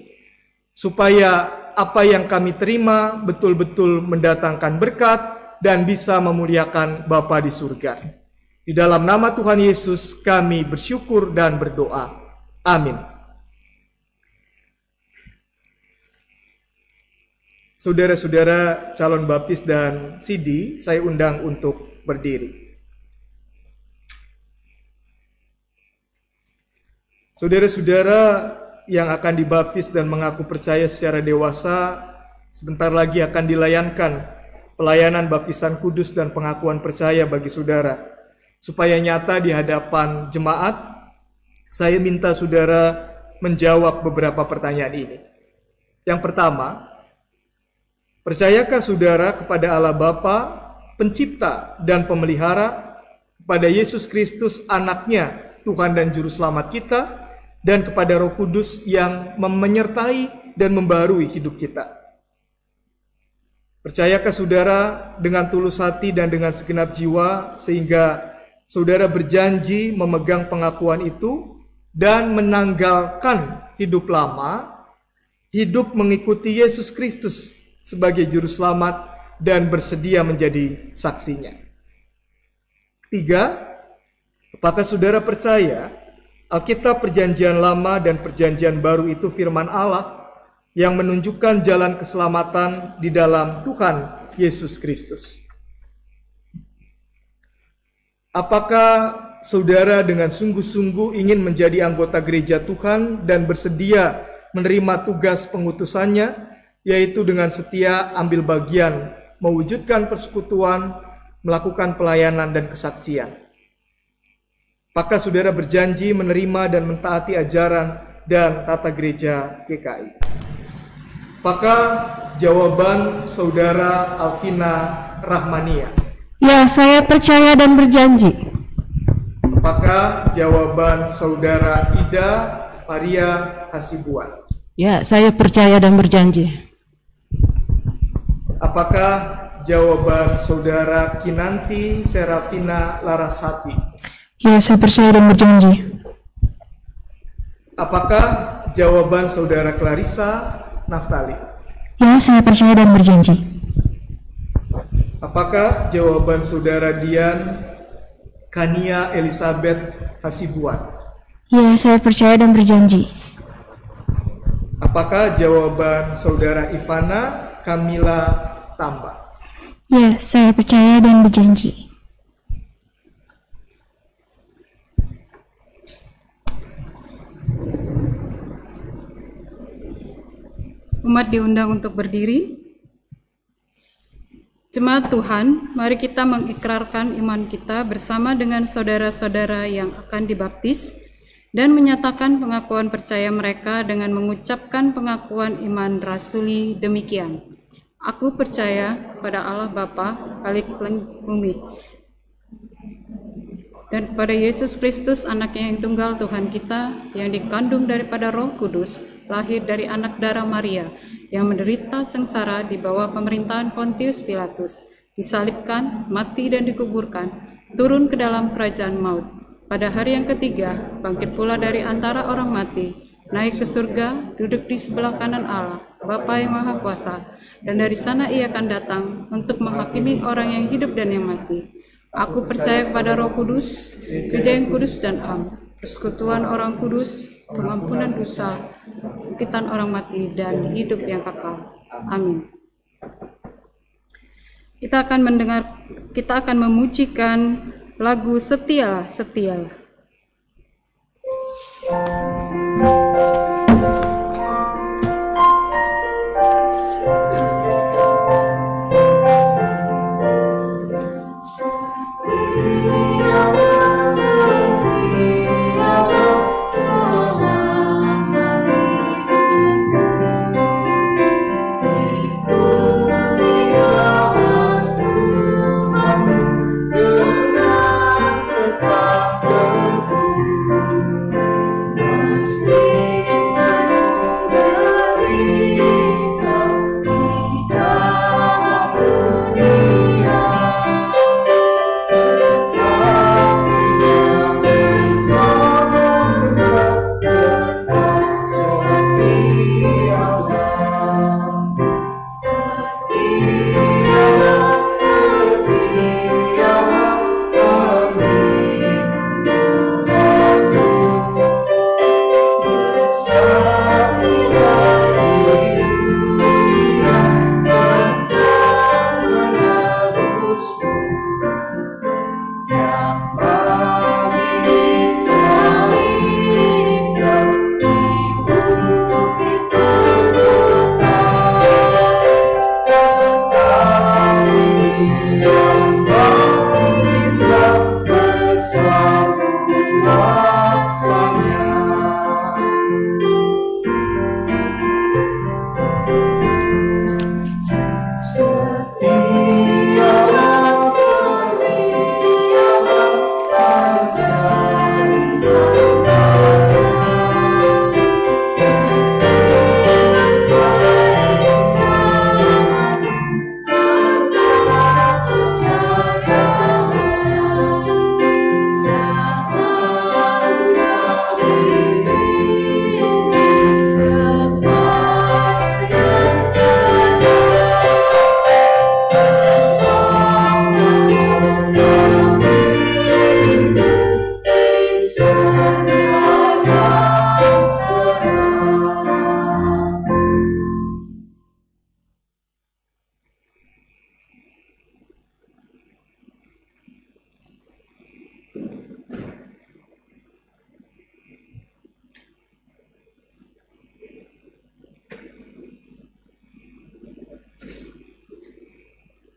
supaya apa yang kami terima betul-betul mendatangkan berkat dan bisa memuliakan Bapa di surga. Di dalam nama Tuhan Yesus kami bersyukur dan berdoa. Amin. Saudara-saudara calon baptis dan CD, saya undang untuk berdiri. Saudara-saudara yang akan dibaptis dan mengaku percaya secara dewasa, sebentar lagi akan dilayankan pelayanan baptisan kudus dan pengakuan percaya bagi saudara. Supaya nyata di hadapan jemaat, saya minta saudara menjawab beberapa pertanyaan ini. Yang pertama, percayakah saudara kepada Allah Bapa, pencipta dan pemelihara, kepada Yesus Kristus anaknya, Tuhan dan Juru Selamat kita, dan kepada Roh Kudus yang menyertai dan membaharui hidup kita. Percayakah saudara dengan tulus hati dan dengan segenap jiwa, sehingga saudara berjanji memegang pengakuan itu dan menanggalkan hidup lama, hidup mengikuti Yesus Kristus sebagai Juru Selamat dan bersedia menjadi saksinya. Ketiga, apakah saudara percaya Alkitab Perjanjian Lama dan Perjanjian Baru itu firman Allah yang menunjukkan jalan keselamatan di dalam Tuhan Yesus Kristus? Apakah saudara dengan sungguh-sungguh ingin menjadi anggota gereja Tuhan dan bersedia menerima tugas pengutusannya, yaitu dengan setia ambil bagian, mewujudkan persekutuan, melakukan pelayanan dan kesaksian? Apakah saudara berjanji menerima dan mentaati ajaran dan tata gereja GKI? Apakah jawaban saudara Alvina Rahmania? Ya, saya percaya dan berjanji. Apakah jawaban saudara Ida Maria Hasibuan? Ya, saya percaya dan berjanji. Apakah jawaban saudara Kinanti Serafina Larasati? Ya, saya percaya dan berjanji. Apakah jawaban saudara Clarissa Naftali? Ya, saya percaya dan berjanji. Apakah jawaban saudara Dian Kania Elizabeth Hasibuan? Ya, saya percaya dan berjanji. Apakah jawaban saudara Ivana Kamila Tamba? Ya, saya percaya dan berjanji. Umat diundang untuk berdiri. Jemaat Tuhan, mari kita mengikrarkan iman kita bersama dengan saudara-saudara yang akan dibaptis dan menyatakan pengakuan percaya mereka dengan mengucapkan pengakuan iman rasuli demikian. Aku percaya pada Allah Bapa, Khalik bumi, dan kepada Yesus Kristus, anaknya yang tunggal Tuhan kita, yang dikandung daripada Roh Kudus, lahir dari anak darah Maria, yang menderita sengsara di bawah pemerintahan Pontius Pilatus, disalibkan, mati dan dikuburkan, turun ke dalam kerajaan maut. Pada hari yang ketiga, bangkit pula dari antara orang mati, naik ke surga, duduk di sebelah kanan Allah, Bapa yang Maha Kuasa, dan dari sana ia akan datang untuk menghakimi orang yang hidup dan yang mati. Aku percaya kepada Roh Kudus, Gereja yang kudus dan am, persekutuan orang kudus, pengampunan dosa, bangkitan orang mati, dan hidup yang kekal. Amin. Kita akan memujikan lagu Setialah, Setialah. Dengan tetap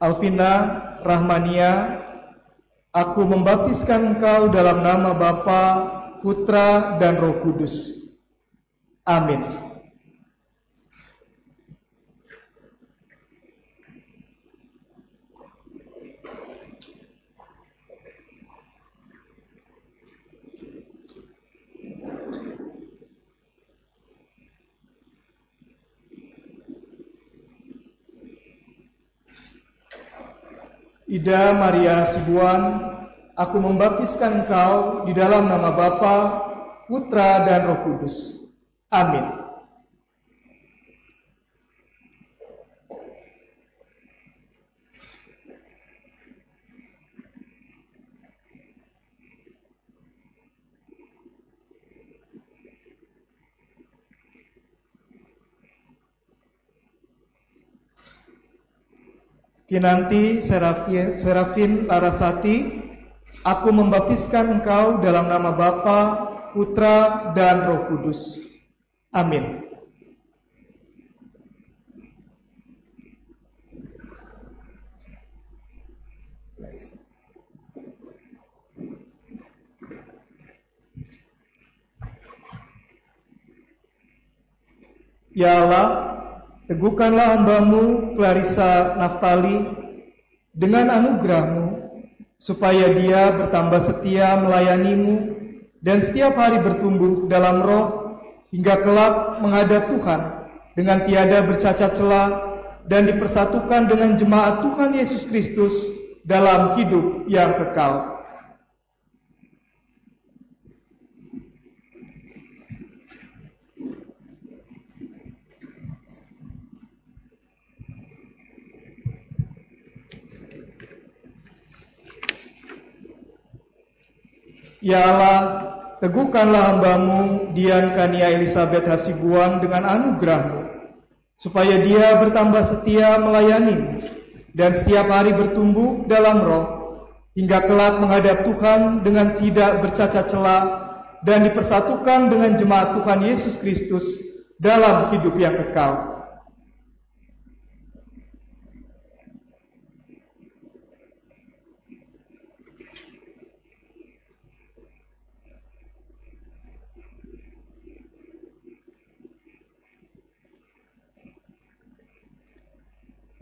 Alvina Rahmania, aku membaptiskan engkau dalam nama Bapa, Putra, dan Roh Kudus. Amin. Ida Maria Hasibuan, aku membaptiskan engkau di dalam nama Bapa, Putra, dan Roh Kudus. Amin. Kinanti Serafin Larasati, aku membaptiskan engkau dalam nama Bapa, Putra, dan Roh Kudus. Amin. Ya Allah, teguhkanlah hamba-Mu Clarissa Naftali dengan anugerah-Mu, supaya dia bertambah setia melayani-Mu dan setiap hari bertumbuh dalam roh hingga kelak menghadap Tuhan dengan tiada bercacat celah dan dipersatukan dengan jemaat Tuhan Yesus Kristus dalam hidup yang kekal. Ya Allah, teguhkanlah hamba-Mu Dian Kania Elizabeth Hasibuan dengan anugerah-Mu, supaya dia bertambah setia melayani dan setiap hari bertumbuh dalam roh, hingga kelak menghadap Tuhan dengan tidak bercacat celah dan dipersatukan dengan jemaat Tuhan Yesus Kristus dalam hidup yang kekal.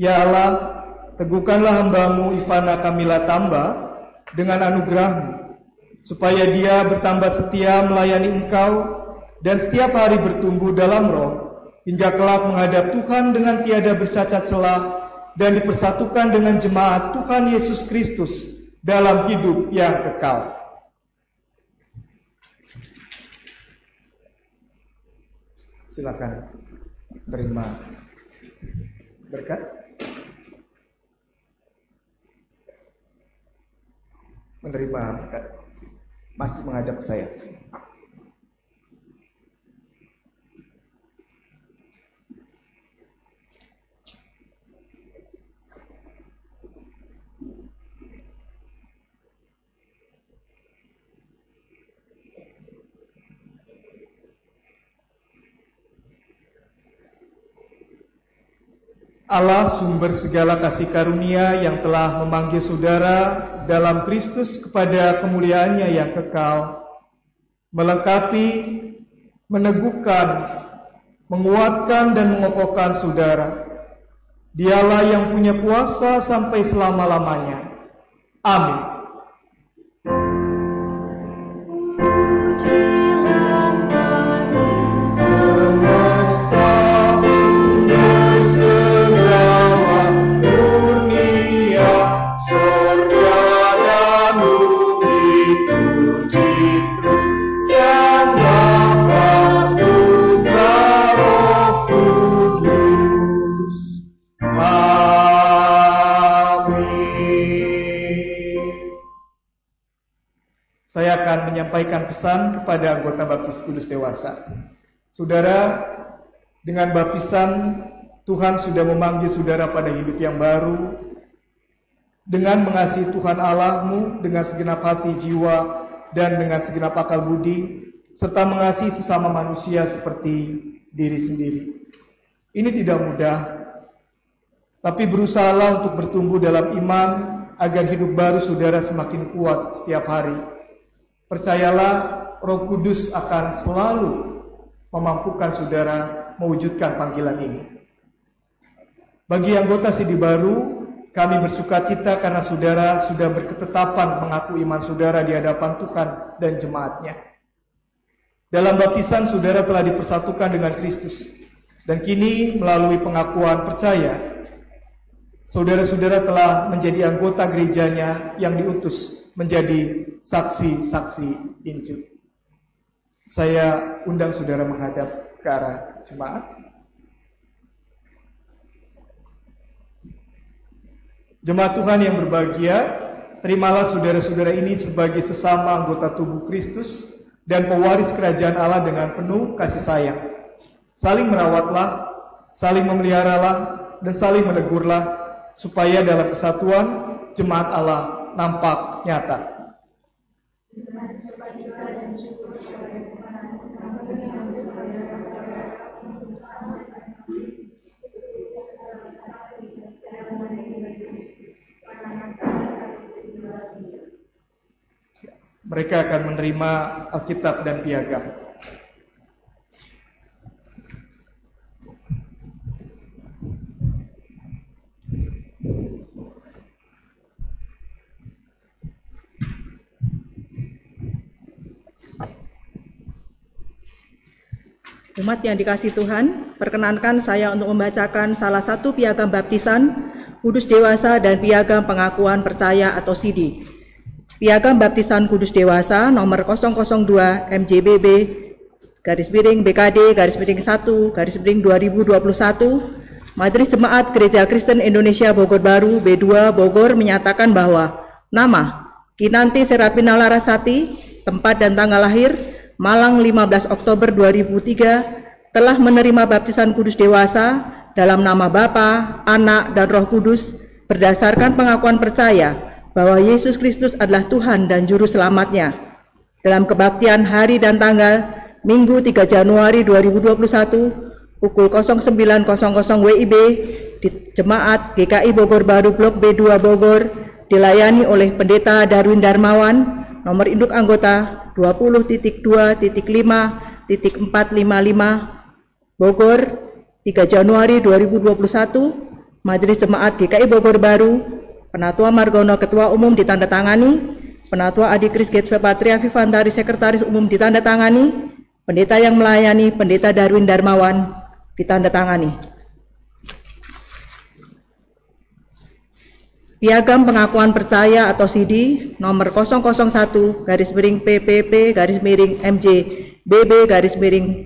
Ya Allah, teguhkanlah hamba-Mu Ivana Kamila Tamba dengan anugerah-Mu, supaya dia bertambah setia melayani Engkau dan setiap hari bertumbuh dalam roh, hingga kelak menghadap Tuhan dengan tiada bercacat celah dan dipersatukan dengan jemaat Tuhan Yesus Kristus dalam hidup yang kekal. Silakan terima berkat. Menerima berkat, masih menghadap ke saya. Allah sumber segala kasih karunia yang telah memanggil saudara dalam Kristus kepada kemuliaannya yang kekal, melengkapi, meneguhkan, menguatkan dan mengokohkan saudara. Dialah yang punya kuasa sampai selama-lamanya. Amin. Saya akan menyampaikan pesan kepada anggota baptis kudus dewasa. Saudara, dengan baptisan Tuhan sudah memanggil saudara pada hidup yang baru, dengan mengasihi Tuhan Allahmu dengan segenap hati, jiwa, dan dengan segenap akal budi, serta mengasihi sesama manusia seperti diri sendiri. Ini tidak mudah, tapi berusahalah untuk bertumbuh dalam iman agar hidup baru saudara semakin kuat setiap hari. Percayalah, Roh Kudus akan selalu memampukan saudara mewujudkan panggilan ini. Bagi anggota Sidi Baru, kami bersuka cita karena saudara sudah berketetapan mengaku iman saudara di hadapan Tuhan dan jemaatnya. Dalam baptisan saudara telah dipersatukan dengan Kristus, dan kini melalui pengakuan percaya, saudara-saudara telah menjadi anggota gerejanya yang diutus menjadi saksi-saksi Injil. Saya undang saudara menghadap ke arah jemaat. Jemaat Tuhan yang berbahagia, terimalah saudara-saudara ini sebagai sesama anggota tubuh Kristus dan pewaris kerajaan Allah dengan penuh kasih sayang. Saling merawatlah, saling memeliharalah, dan saling menegurlah, supaya dalam kesatuan jemaat Allah nampak nyata. Mereka akan menerima Alkitab dan piagam. Umat yang dikasihi Tuhan, perkenankan saya untuk membacakan salah satu piagam baptisan, kudus dewasa, dan piagam pengakuan percaya atau SIDI. Piagam baptisan kudus dewasa nomor 002 MJBB BKD 1 2021, Majelis Jemaat Gereja Kristen Indonesia Bogor Baru B2 Bogor menyatakan bahwa nama Kinanti Serapina Larasati, tempat dan tanggal lahir Malang 15 Oktober 2003, telah menerima baptisan kudus dewasa dalam nama Bapa, Anak, dan Roh Kudus berdasarkan pengakuan percaya bahwa Yesus Kristus adalah Tuhan dan Juru Selamatnya. Dalam kebaktian hari dan tanggal Minggu 3 Januari 2021 pukul 09.00 WIB di Jemaat GKI Bogor Baru Blok B2 Bogor, dilayani oleh Pendeta Darwin Darmawan, nomor induk anggota 20.2.5.455 Bogor, 3 Januari 2021. Majelis Jemaat GKI Bogor Baru, Penatua Margono Ketua Umum ditandatangani, Penatua Adi Kris Getse Patria Vivantari Sekretaris Umum ditandatangani, Pendeta yang melayani Pendeta Darwin Darmawan ditandatangani. Piagam pengakuan percaya atau SIDI nomor 001/PPP/MJ BB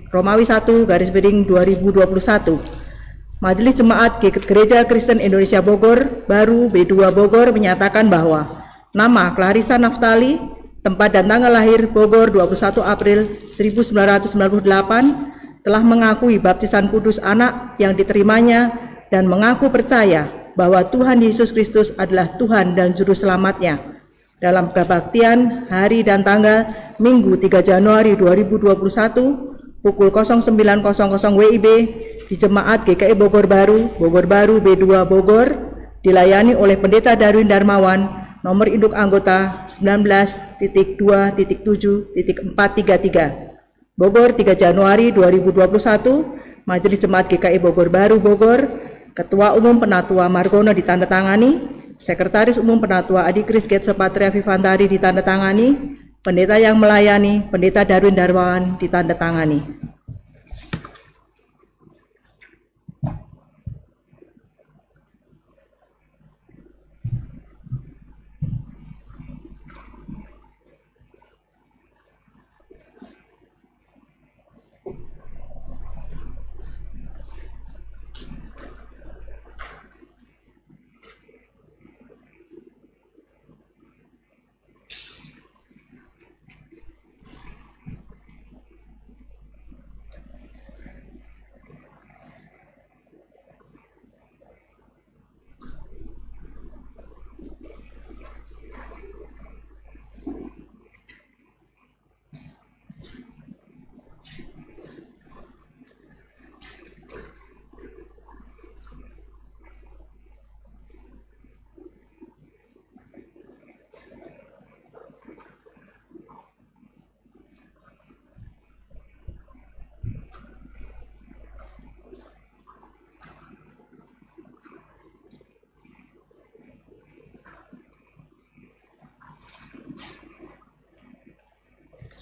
Romawi 1/2021. Majelis Jemaat Gereja Kristen Indonesia Bogor Baru B2 Bogor menyatakan bahwa nama Clarissa Naftali, tempat dan tanggal lahir Bogor 21 April 1998, telah mengakui baptisan kudus anak yang diterimanya dan mengaku percaya bahwa Tuhan Yesus Kristus adalah Tuhan dan Juru Selamatnya. Dalam kebaktian hari dan tanggal Minggu 3 Januari 2021 pukul 09.00 WIB di Jemaat GKI Bogor Baru B2 Bogor, dilayani oleh Pendeta Darwin Darmawan, nomor induk anggota 19.7.433 Bogor, 3 Januari 2021. Majelis Jemaat GKI Bogor Baru Bogor, Ketua Umum Penatua Margono ditandatangani, Sekretaris Umum Penatua Adi Kris Getse Patria Vivantari ditandatangani, Pendeta yang melayani Pendeta Darwin Darmawan ditandatangani.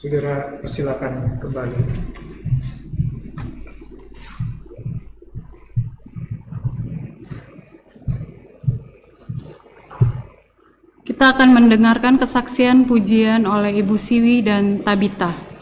Saudara persilakan kembali. Kita akan mendengarkan kesaksian pujian oleh Ibu Siwi dan Tabita.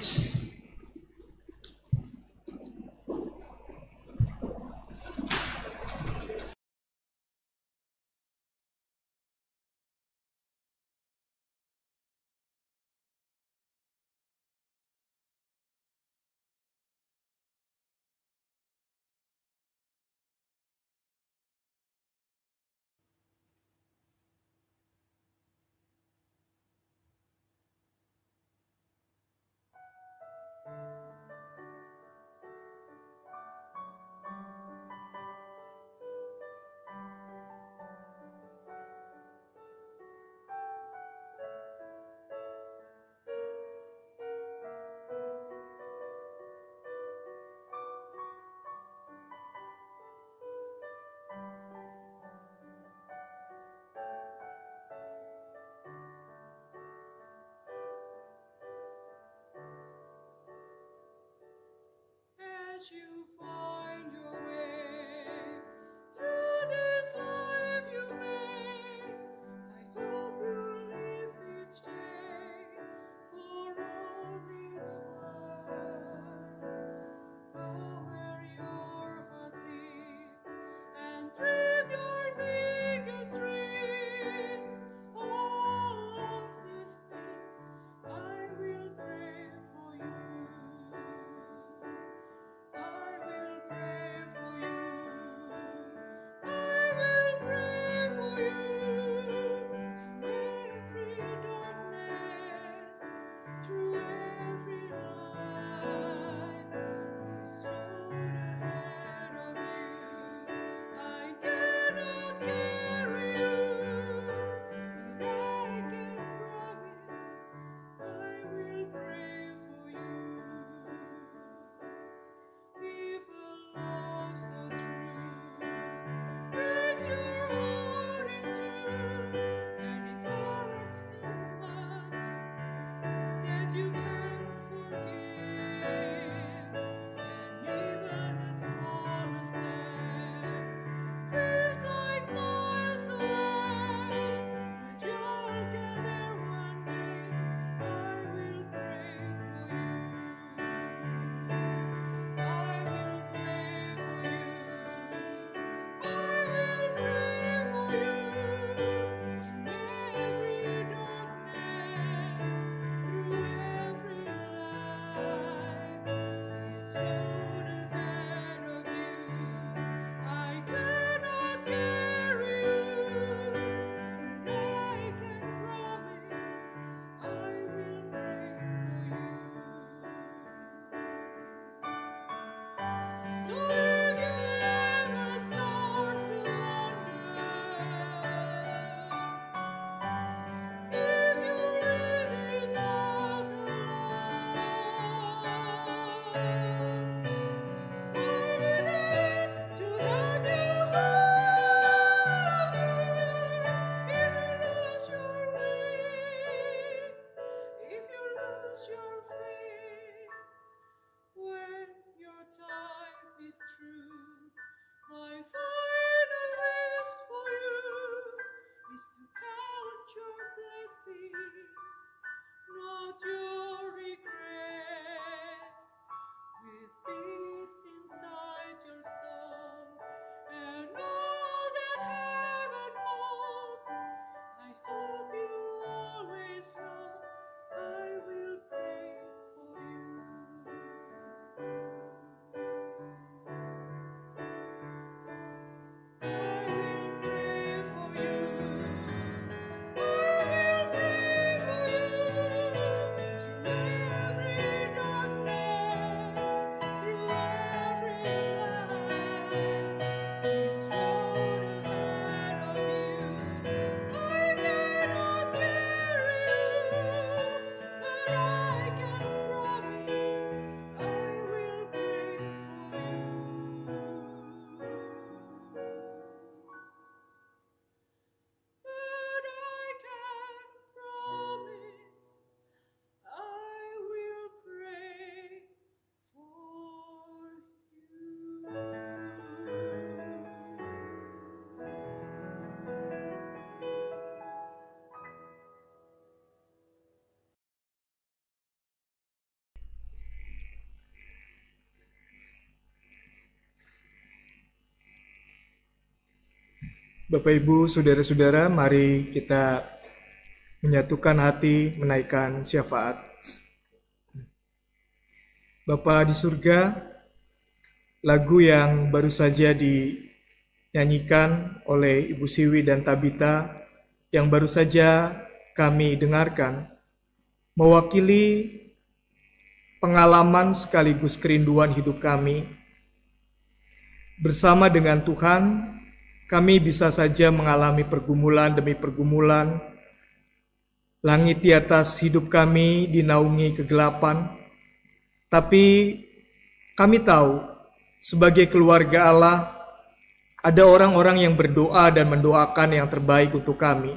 Bapak Ibu, saudara-saudara, mari kita menyatukan hati menaikkan syafaat. Bapa di surga, lagu yang baru saja dinyanyikan oleh Ibu Siwi dan Tabita, yang baru saja kami dengarkan, mewakili pengalaman sekaligus kerinduan hidup kami. Bersama dengan Tuhan, kami bisa saja mengalami pergumulan demi pergumulan. Langit di atas hidup kami dinaungi kegelapan, tapi kami tahu sebagai keluarga Allah ada orang-orang yang berdoa dan mendoakan yang terbaik untuk kami.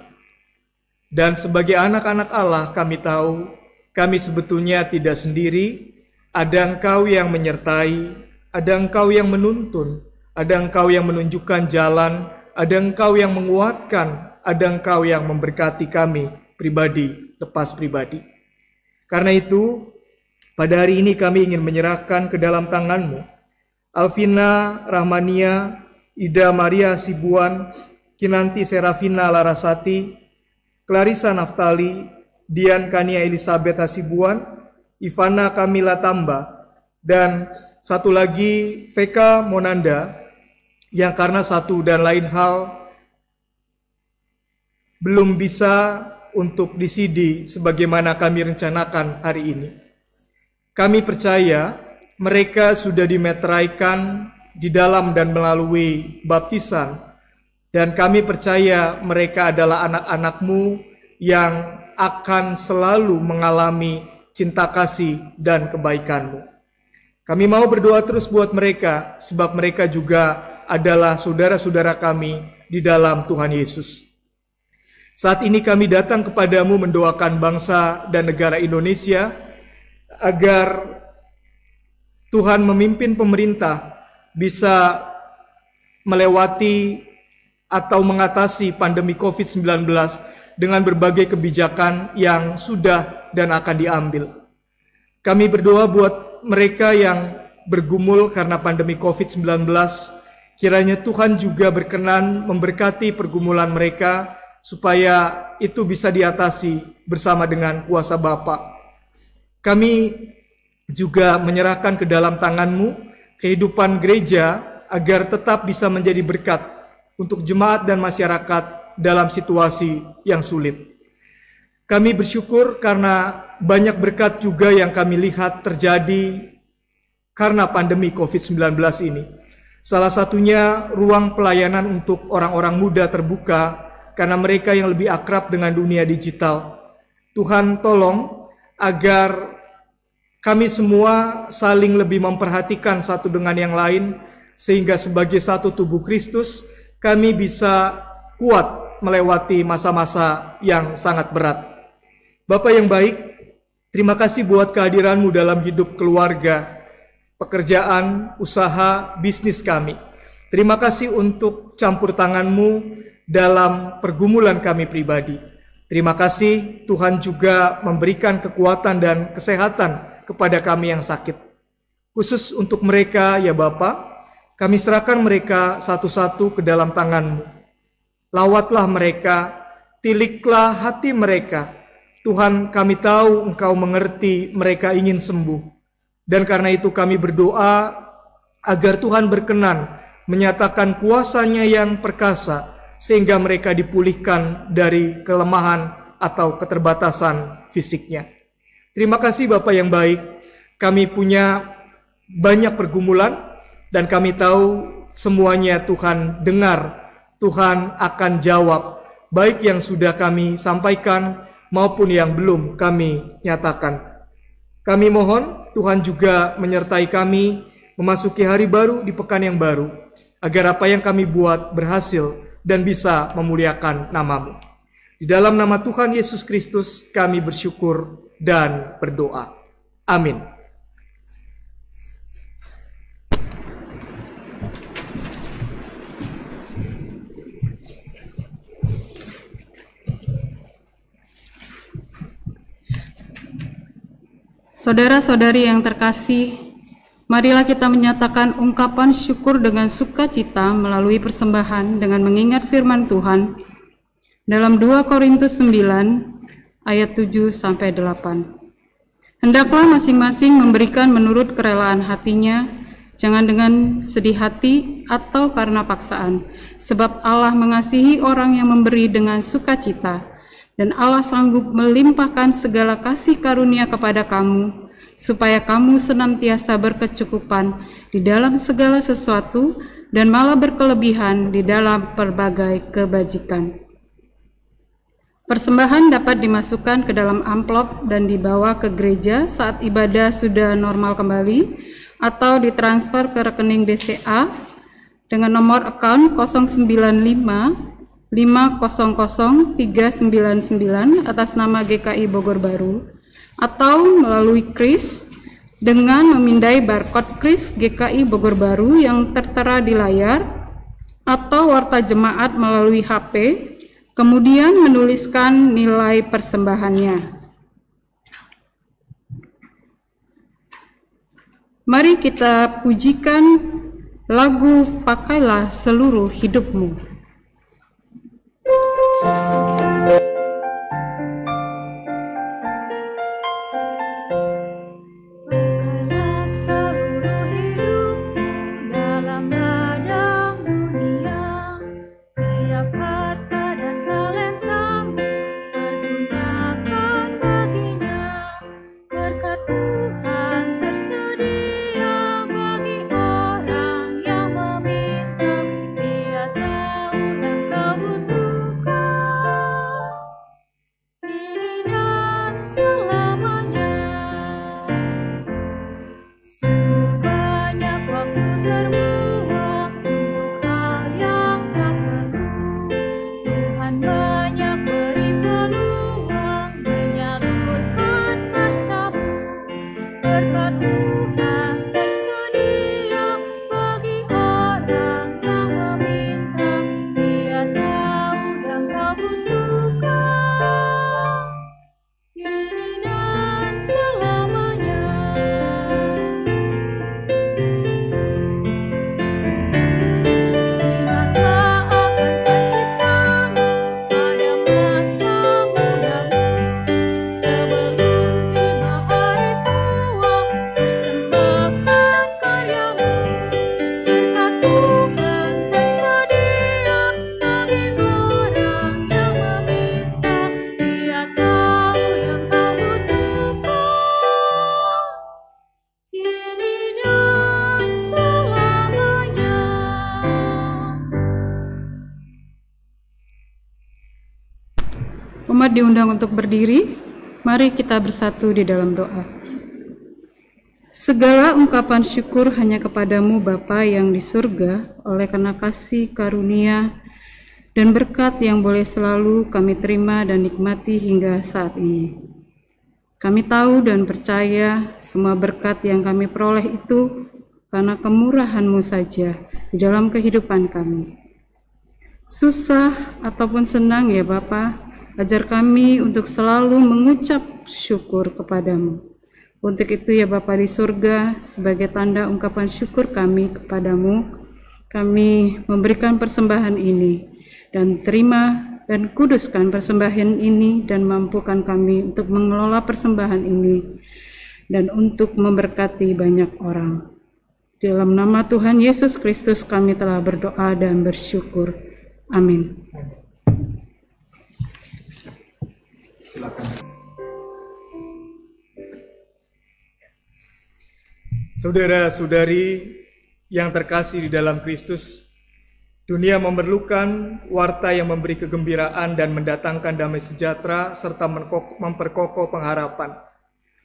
Dan sebagai anak-anak Allah kami tahu kami sebetulnya tidak sendiri, ada Engkau yang menyertai, ada Engkau yang menuntun, ada Engkau yang menunjukkan jalan, ada Engkau yang menguatkan, ada Engkau yang memberkati kami pribadi, lepas pribadi. Karena itu, pada hari ini kami ingin menyerahkan ke dalam tangan-Mu Alvina Rahmania, Ida Maria Sibuan, Kinanti Serafina Larasati, Clarissa Naftali, Dian Kania Elizabeth Hasibuan, Ivana Kamila Tamba, dan satu lagi Veka Monanda, yang karena satu dan lain hal belum bisa untuk di-CD sebagaimana kami rencanakan hari ini. Kami percaya mereka sudah dimeteraikan di dalam dan melalui baptisan, dan kami percaya mereka adalah anak-anak-Mu yang akan selalu mengalami cinta kasih dan kebaikan-Mu. Kami mau berdoa terus buat mereka, sebab mereka juga adalah saudara-saudara kami di dalam Tuhan Yesus. Saat ini kami datang kepadamu mendoakan bangsa dan negara Indonesia agar Tuhan memimpin pemerintah bisa melewati atau mengatasi pandemi COVID-19 dengan berbagai kebijakan yang sudah dan akan diambil. Kami berdoa buat mereka yang bergumul karena pandemi COVID-19, kiranya Tuhan juga berkenan memberkati pergumulan mereka, supaya itu bisa diatasi bersama dengan kuasa Bapa. Kami juga menyerahkan ke dalam tangan-Mu kehidupan gereja agar tetap bisa menjadi berkat untuk jemaat dan masyarakat dalam situasi yang sulit. Kami bersyukur karena banyak berkat juga yang kami lihat terjadi karena pandemi COVID-19 ini. Salah satunya ruang pelayanan untuk orang-orang muda terbuka karena mereka yang lebih akrab dengan dunia digital. Tuhan tolong agar kami semua saling lebih memperhatikan satu dengan yang lain, sehingga sebagai satu tubuh Kristus, kami bisa kuat melewati masa-masa yang sangat berat. Bapa yang baik, terima kasih buat kehadiran-Mu dalam hidup keluarga, pekerjaan, usaha, bisnis kami. Terima kasih untuk campur tangan-Mu dalam pergumulan kami pribadi. Terima kasih Tuhan juga memberikan kekuatan dan kesehatan kepada kami yang sakit. Khusus untuk mereka ya Bapa, kami serahkan mereka satu-satu ke dalam tangan-Mu. Lawatlah mereka, tiliklah hati mereka. Tuhan, kami tahu Engkau mengerti mereka ingin sembuh. Dan karena itu kami berdoa agar Tuhan berkenan menyatakan kuasa-Nya yang perkasa, sehingga mereka dipulihkan dari kelemahan atau keterbatasan fisiknya. Terima kasih Bapa yang baik, kami punya banyak pergumulan, dan kami tahu semuanya Tuhan dengar, Tuhan akan jawab, baik yang sudah kami sampaikan maupun yang belum kami nyatakan. Kami mohon Tuhan juga menyertai kami memasuki hari baru di pekan yang baru, agar apa yang kami buat berhasil dan bisa memuliakan nama-Mu. Di dalam nama Tuhan Yesus Kristus kami bersyukur dan berdoa. Amin. Saudara-saudari yang terkasih, Marilah kita menyatakan ungkapan syukur dengan sukacita melalui persembahan dengan mengingat firman Tuhan dalam 2 Korintus 9 ayat 7-8. Hendaklah masing-masing memberikan menurut kerelaan hatinya, jangan dengan sedih hati atau karena paksaan, sebab Allah mengasihi orang yang memberi dengan sukacita, dan Allah sanggup melimpahkan segala kasih karunia kepada kamu, supaya kamu senantiasa berkecukupan di dalam segala sesuatu dan malah berkelebihan di dalam berbagai kebajikan. Persembahan dapat dimasukkan ke dalam amplop dan dibawa ke gereja saat ibadah sudah normal kembali, atau ditransfer ke rekening BCA dengan nomor akun 095 500 399 atas nama GKI Bogor Baru, atau melalui kris dengan memindai barcode kris GKI Bogor Baru yang tertera di layar, atau warta jemaat melalui HP, kemudian menuliskan nilai persembahannya. Mari kita pujikan lagu "Pakailah Seluruh Hidupmu". Umat diundang untuk berdiri. Mari kita bersatu di dalam doa. Segala ungkapan syukur hanya kepadamu Bapa yang di surga, oleh karena kasih karunia dan berkat yang boleh selalu kami terima dan nikmati hingga saat ini. Kami tahu dan percaya semua berkat yang kami peroleh itu karena kemurahan-Mu saja di dalam kehidupan kami. Susah ataupun senang ya Bapa, ajar kami untuk selalu mengucap syukur kepadamu. Untuk itu ya Bapa di surga, sebagai tanda ungkapan syukur kami kepadamu, kami memberikan persembahan ini, dan terima dan kuduskan persembahan ini, dan mampukan kami untuk mengelola persembahan ini, dan untuk memberkati banyak orang. Dalam nama Tuhan Yesus Kristus kami telah berdoa dan bersyukur. Amin. Silakan. Saudara-saudari yang terkasih di dalam Kristus, dunia memerlukan warta yang memberi kegembiraan dan mendatangkan damai sejahtera serta memperkokoh pengharapan.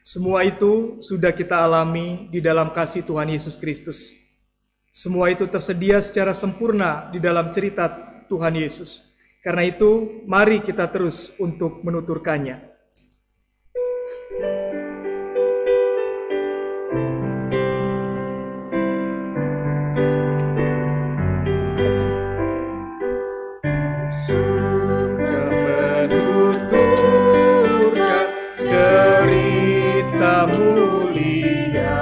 Semua itu sudah kita alami di dalam kasih Tuhan Yesus Kristus. Semua itu tersedia secara sempurna di dalam cerita Tuhan Yesus. Karena itu, mari kita terus untuk menuturkannya. Suka menuturkan cerita mulia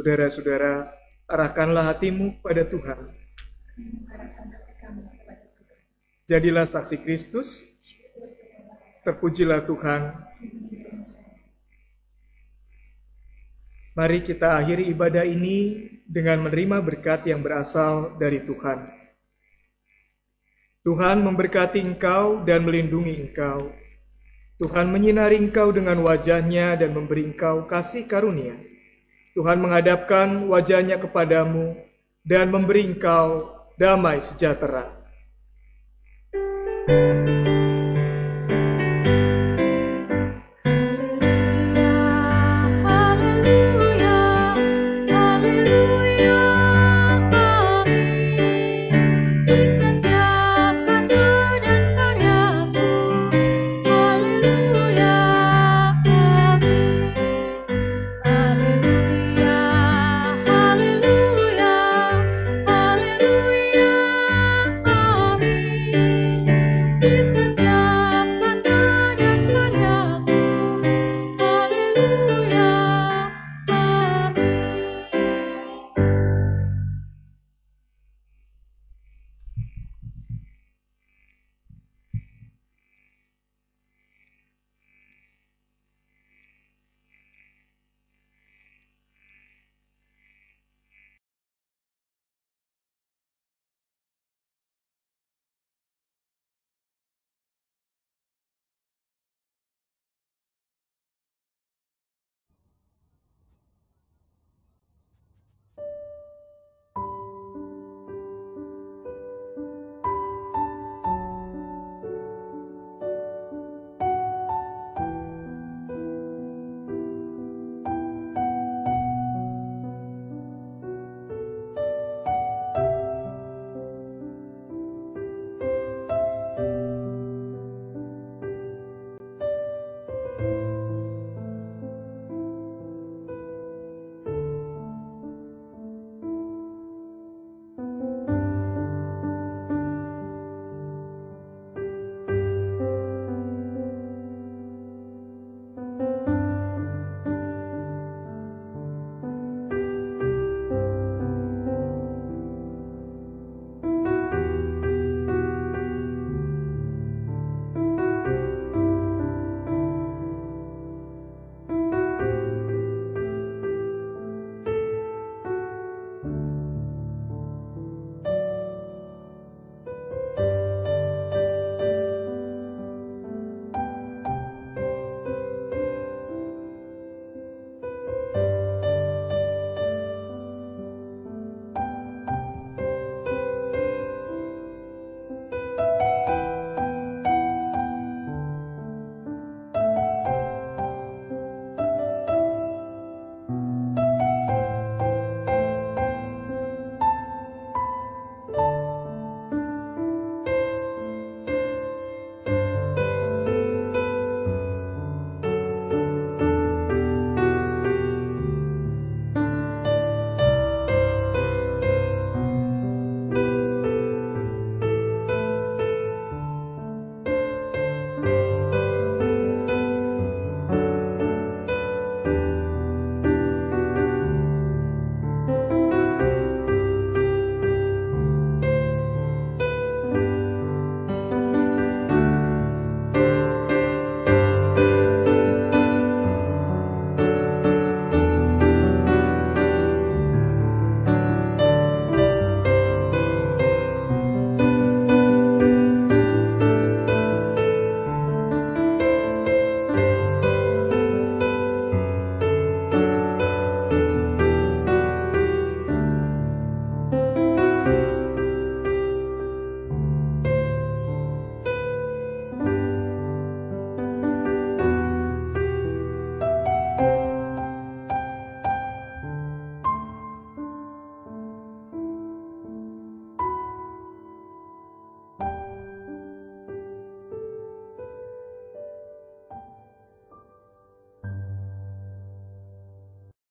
saudara-saudara, arahkanlah hatimu pada Tuhan. Jadilah saksi Kristus, terpujilah Tuhan. Mari kita akhiri ibadah ini dengan menerima berkat yang berasal dari Tuhan. Tuhan memberkati engkau dan melindungi engkau. Tuhan menyinari engkau dengan wajah-Nya dan memberi engkau kasih karunia. Tuhan menghadapkan wajah-Nya kepadamu dan memberi engkau damai sejahtera.